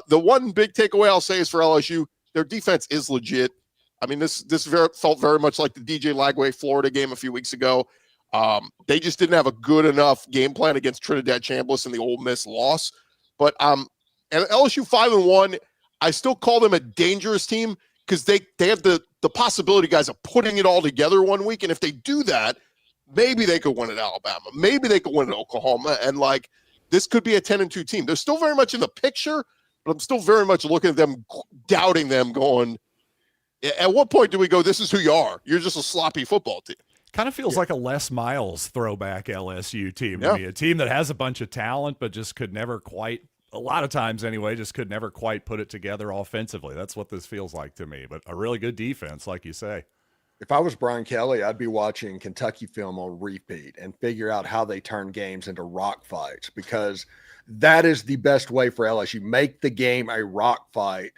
the one big takeaway I'll say is for LSU, their defense is legit. I mean, this felt very much like the DJ Lagway Florida game a few weeks ago. They just didn't have a good enough game plan against Trinidad Chambliss in the Ole Miss loss. But and LSU 5-1, I still call them a dangerous team because they have the possibility, guys, of putting it all together one week. And if they do that, maybe they could win at Alabama. Maybe they could win at Oklahoma. And this could be a 10-2 team. They're still very much in the picture, but I'm still very much looking at them, doubting them, going, at what point do we go, this is who you are? You're just a sloppy football team. Kind of feels like a Les Miles throwback LSU team to me. A team that has a bunch of talent, but just could never quite, a lot of times anyway, just could never quite put it together offensively. That's what this feels like to me. But a really good defense, like you say. If I was Brian Kelly, I'd be watching Kentucky film on repeat and figure out how they turn games into rock fights, because that is the best way for LSU. Make the game a rock fight,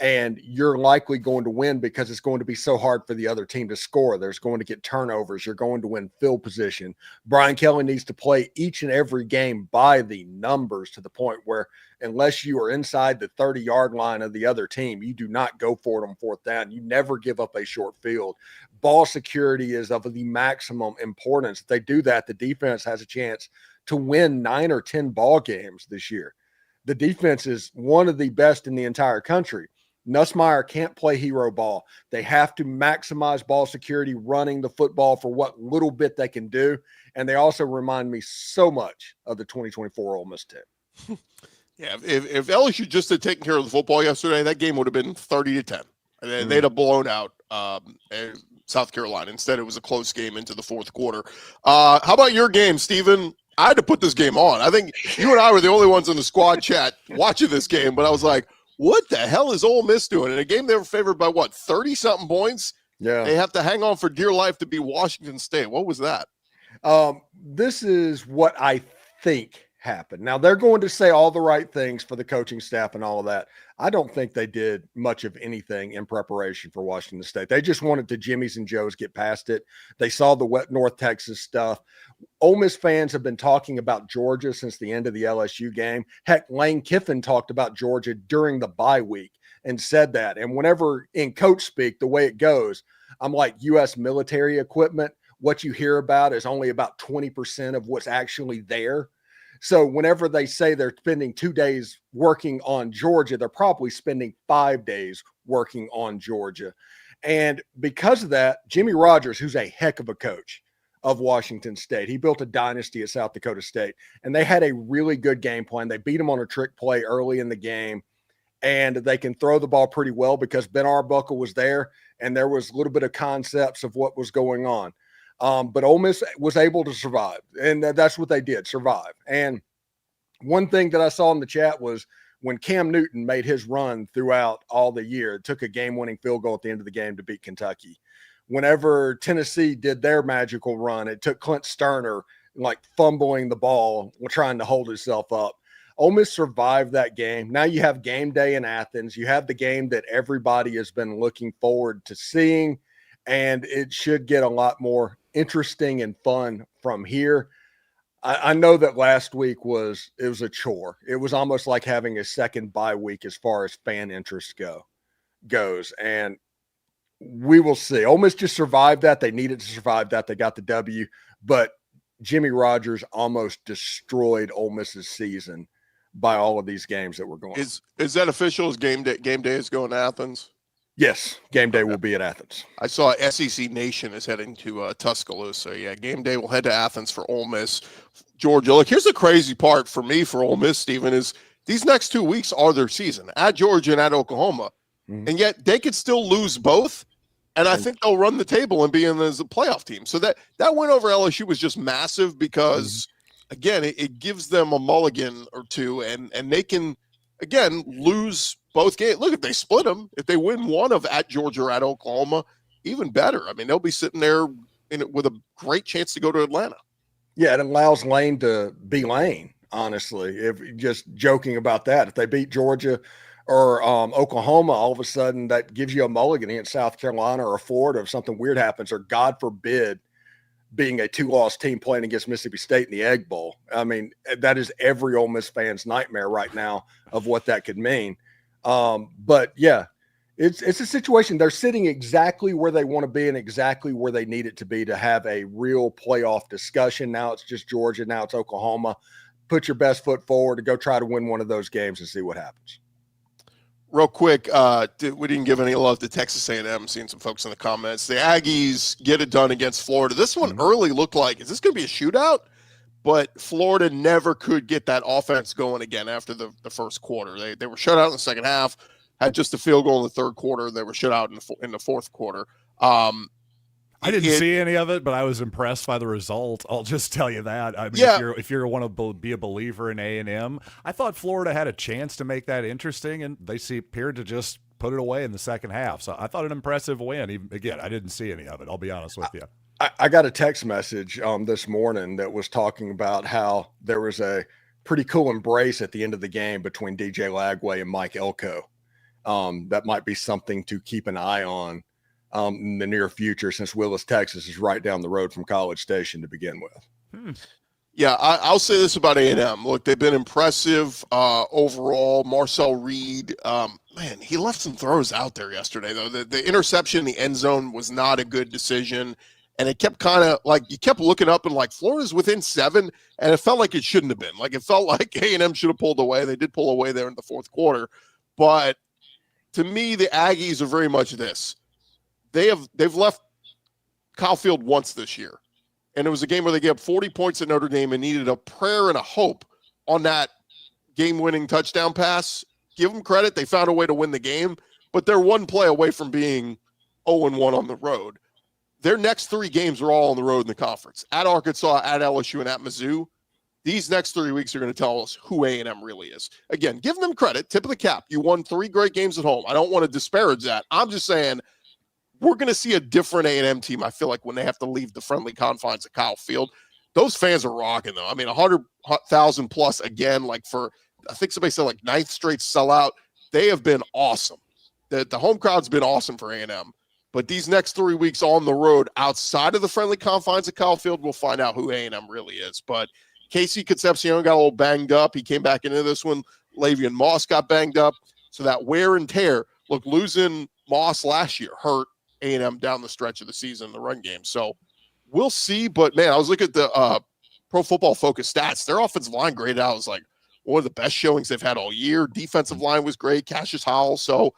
and you're likely going to win because it's going to be so hard for the other team to score. There's going to get turnovers. You're going to win field position. Brian Kelly needs to play each and every game by the numbers, to the point where unless you are inside the 30-yard line of the other team, you do not go for it on 4th down. You never give up a short field. Ball security is of the maximum importance. If they do that, the defense has a chance to win 9 or 10 ball games this year. The defense is one of the best in the entire country. Nussmeier can't play hero ball. They have to maximize ball security, running the football for what little bit they can do. And they also remind me so much of the 2024 Ole Miss team. Yeah, if LSU just had taken care of the football yesterday, that game would have been 30-10. They'd have blown out South Carolina. Instead, it was a close game into the 4th quarter. How about your game, Steven? I had to put this game on. I think you and I were the only ones in the squad chat watching this game, but I was like, what the hell is Ole Miss doing? In a game they were favored by, 30-something points? Yeah. They have to hang on for dear life to beat Washington State. What was that? This is what I think happen. Now, they're going to say all the right things for the coaching staff and all of that. I don't think they did much of anything in preparation for Washington State. They just wanted to Jimmy's and Joe's get past it. They saw the wet North Texas stuff. Ole Miss fans have been talking about Georgia since the end of the LSU game. Heck, Lane Kiffin talked about Georgia during the bye week and said that. And whenever in coach speak, the way it goes, I'm like, U.S. military equipment, what you hear about is only about 20% of what's actually there. So whenever they say they're spending 2 days working on Georgia, they're probably spending 5 days working on Georgia. And because of that, Jimmy Rogers, who's a heck of a coach of Washington State, he built a dynasty at South Dakota State, and they had a really good game plan. They beat them on a trick play early in the game, and they can throw the ball pretty well because Ben Arbuckle was there, and there was a little bit of concepts of what was going on. But Ole Miss was able to survive, and that's what they did, survive. And one thing that I saw in the chat was when Cam Newton made his run throughout all the year, it took a game-winning field goal at the end of the game to beat Kentucky. Whenever Tennessee did their magical run, it took Clint Sterner like fumbling the ball, trying to hold himself up. Ole Miss survived that game. Now you have game day in Athens. You have the game that everybody has been looking forward to seeing, and it should get a lot more interesting and fun from here. I know that last week was a chore. It was almost like having a second bye week as far as fan interest goes. And we will see. Ole Miss just survived that. They needed to survive that. They got the W, but Jimmy Rogers almost destroyed Ole Miss's season by all of these games that were going. Is that official? Is game day is going to Athens? Yes, game day will be at Athens. I saw SEC Nation is heading to Tuscaloosa. Yeah, game day will head to Athens for Ole Miss, Georgia. Look, here's the crazy part for me for Ole Miss, Stephen, is these next 2 weeks are their season at Georgia and at Oklahoma, and yet they could still lose both, and I think they'll run the table and be in as a playoff team. So that win over LSU was just massive because, again, it gives them a mulligan or two, and they can, again, lose both games. Look, if they split them, if they win one of at Georgia or at Oklahoma, even better. I mean, they'll be sitting there with a great chance to go to Atlanta. Yeah, it allows Lane to be Lane, honestly. If just joking about that, if they beat Georgia or Oklahoma, all of a sudden that gives you a mulligan against South Carolina or Florida if something weird happens, or God forbid, being a 2-loss team playing against Mississippi State in the Egg Bowl. I mean, that is every Ole Miss fan's nightmare right now of what that could mean. But yeah, it's a situation. They're sitting exactly where they want to be and exactly where they need it to be to have a real playoff discussion. Now it's just Georgia. Now it's Oklahoma. Put your best foot forward to go try to win one of those games and see what happens. Real quick, we didn't give any love to Texas A&M. Seeing some folks in the comments. The Aggies get it done against Florida. This one early looked like, is this going to be a shootout? But Florida never could get that offense going again after the first quarter. They were shut out in the second half, had just a field goal in the third quarter. They were shut out in the fourth quarter. I didn't see any of it, but I was impressed by the result. I'll just tell you that. I mean, if you want to be a believer in A&M, I thought Florida had a chance to make that interesting, and they appeared to just put it away in the second half. So I thought an impressive win. Again, I didn't see any of it. I'll be honest with you. I got a text message this morning that was talking about how there was a pretty cool embrace at the end of the game between DJ Lagway and Mike Elko. That might be something to keep an eye on in the near future, since Willis, Texas is right down the road from College Station to begin with. Yeah, I'll say this about A&M. Look, they've been impressive overall. Marcel Reed, man, he left some throws out there yesterday, though. The interception in the end zone was not a good decision. And it kept kind of like, you kept looking up and like Florida's within 7, and it felt like it shouldn't have been. Like it felt like A&M should have pulled away. They did pull away there in the fourth quarter. But to me, the Aggies are very much this. They've left Kyle Field once this year. And it was a game where they gave up 40 points at Notre Dame and needed a prayer and a hope on that game-winning touchdown pass. Give them credit. They found a way to win the game. But they're one play away from being 0-1 on the road. Their next 3 games are all on the road in the conference. At Arkansas, at LSU, and at Mizzou. These next 3 weeks are going to tell us who A&M really is. Again, give them credit. Tip of the cap. You won 3 great games at home. I don't want to disparage that. I'm just saying we're going to see a different A&M team, I feel like, when they have to leave the friendly confines of Kyle Field. Those fans are rocking though. I mean, 100,000 plus again, like for, I think somebody said like 9th straight sellout. They have been awesome. The home crowd's been awesome for A&M. But these next 3 weeks on the road, outside of the friendly confines of Kyle Field, we'll find out who A&M really is. But Casey Concepcion got a little banged up. He came back into this one. Lavian Moss got banged up. So that wear and tear, look, losing Moss last year hurt A&M down the stretch of the season in the run game. So we'll see. But, man, I was looking at the Pro Football Focus stats. Their offensive line graded out as like one of the best showings they've had all year. Defensive line was great. Cassius Howell. So,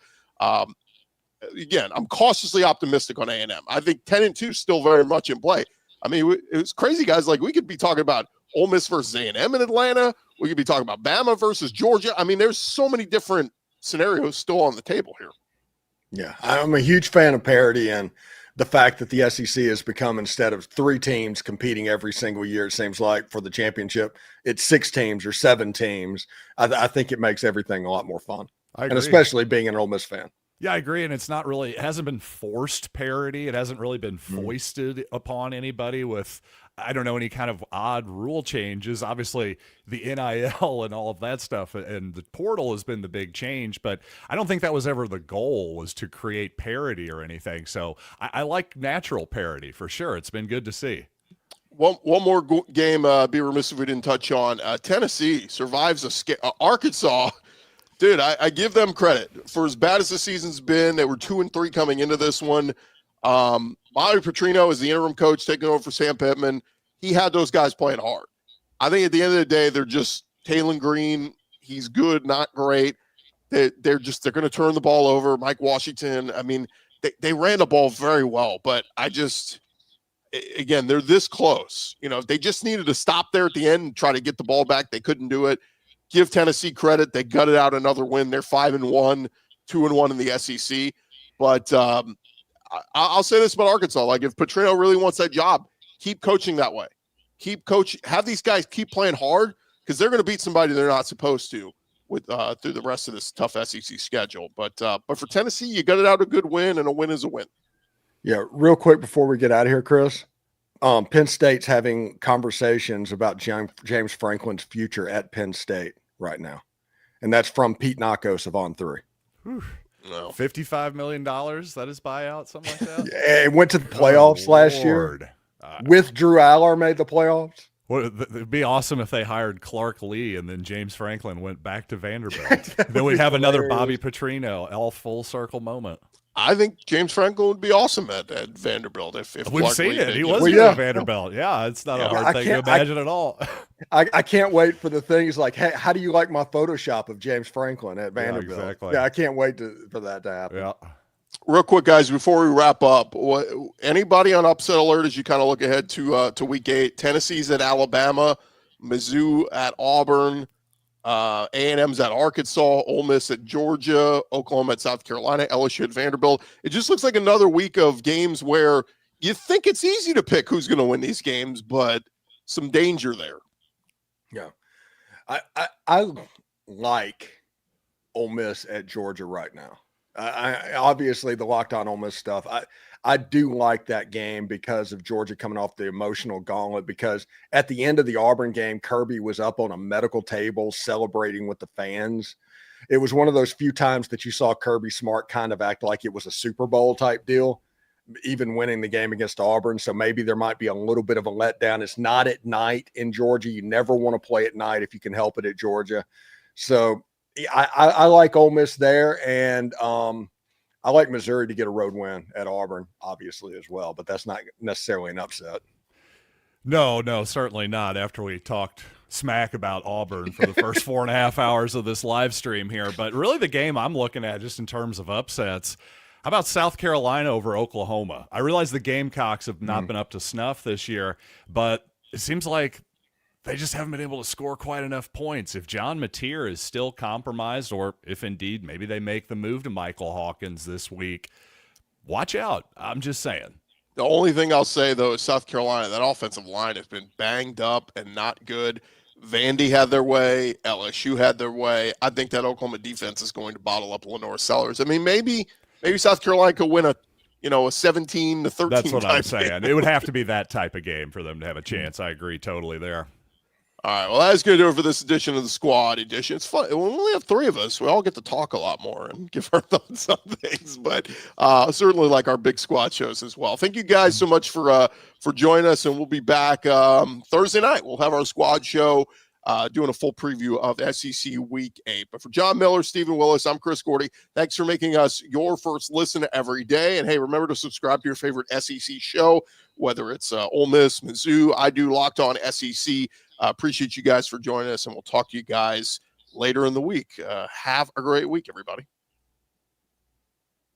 again, I'm cautiously optimistic on A&M. I think 10-2 is still very much in play. I mean, it was crazy, guys. Like, we could be talking about Ole Miss versus A&M in Atlanta. We could be talking about Bama versus Georgia. I mean, there's so many different scenarios still on the table here. Yeah, I'm a huge fan of parity and the fact that the SEC has become, instead of 3 teams competing every single year, it seems like for the championship, it's 6 teams or 7 teams. I think it makes everything a lot more fun. I agree. And especially being an Ole Miss fan. Yeah, I agree. And it's not really, it hasn't been forced parody. It hasn't really been foisted upon anybody with, I don't know, any kind of odd rule changes. Obviously, the NIL and all of that stuff and the portal has been the big change, but I don't think that was ever the goal, was to create parody or anything. So I like natural parody for sure. It's been good to see. One more game, be remiss if we didn't touch on. Tennessee survives Arkansas. Dude, I give them credit for as bad as the season's been. They were 2-3 coming into this one. Bobby Petrino is the interim coach taking over for Sam Pittman. He had those guys playing hard. I think at the end of the day, they're just Taylon Green. He's good, not great. They're going to turn the ball over. Mike Washington. I mean, they ran the ball very well, but again, they're this close. You know, they just needed to stop there at the end and try to get the ball back. They couldn't do it. Give Tennessee credit. They gutted out another win. They're 5-1, 2-1 in the SEC. But I'll say this about Arkansas. Like, if Petrino really wants that job, keep coaching that way. Keep coaching. Have these guys keep playing hard, because they're going to beat somebody they're not supposed to with through the rest of this tough SEC schedule. But for Tennessee, you gutted out a good win, and a win is a win. Yeah, real quick before we get out of here, Chris. Penn State's having conversations about James Franklin's future at Penn State right now. And that's from Pete Nakos of On3. No. $55 million, that is buyout, something like that? Yeah, it went to the playoffs last year. With Drew Aller made the playoffs. Well, it'd be awesome if they hired Clark Lee and then James Franklin went back to Vanderbilt. Then we'd have another Bobby Petrino, all full circle moment. I think James Franklin would be awesome at Vanderbilt. If we've Clark seen Lee it. He was Well, at Vanderbilt. Yeah, it's not a hard thing to imagine at all. I can't wait for the things like, hey, how do you like my Photoshop of James Franklin at Vanderbilt? Yeah, exactly. Yeah, I can't wait for that to happen. Yeah. Real quick, guys, before we wrap up, anybody on upset alert as you kind of look ahead to week 8? Tennessee's at Alabama, Mizzou at Auburn, A&M's at Arkansas, Ole Miss at Georgia, Oklahoma at South Carolina, LSU at Vanderbilt. It just looks like another week of games where you think it's easy to pick who's going to win these games, but some danger there. Yeah. I like Ole Miss at Georgia right now. I obviously the Locked On Ole Miss stuff. I do like that game because of Georgia coming off the emotional gauntlet, because at the end of the Auburn game, Kirby was up on a medical table celebrating with the fans. It was one of those few times that you saw Kirby Smart kind of act like it was a Super Bowl type deal, even winning the game against Auburn. So maybe there might be a little bit of a letdown. It's not at night in Georgia. You never want to play at night if you can help it at Georgia. So I like Ole Miss there, and I like Missouri to get a road win at Auburn, obviously, as well, but that's not necessarily an upset. No, certainly not. After we talked smack about Auburn for the first 4.5 hours of this live stream here, but really the game I'm looking at just in terms of upsets, how about South Carolina over Oklahoma? I realize the Gamecocks have not been up to snuff this year, but it seems like they just haven't been able to score quite enough points. If John Mateer is still compromised, or if indeed maybe they make the move to Michael Hawkins this week, watch out. I'm just saying. The only thing I'll say, though, is South Carolina, that offensive line has been banged up and not good. Vandy had their way. LSU had their way. I think that Oklahoma defense is going to bottle up Lenore Sellers. I mean, maybe South Carolina could win a a 17-13. That's what I'm type saying. game. It would have to be that type of game for them to have a chance. I agree totally there. All right, well, that's going to do it for this edition of the Squad Edition. It's fun. We only have 3 of us. We all get to talk a lot more and give our thoughts on things, but certainly like our big squad shows as well. Thank you guys so much for joining us, and we'll be back Thursday night. We'll have our squad show doing a full preview of SEC Week 8. But for John Miller, Stephen Willis, I'm Chris Gordy. Thanks for making us your first listen every day. And hey, remember to subscribe to your favorite SEC show, whether it's Ole Miss, Mizzou, I do Locked On SEC. Appreciate you guys for joining us, and we'll talk to you guys later in the week. Have a great week, everybody.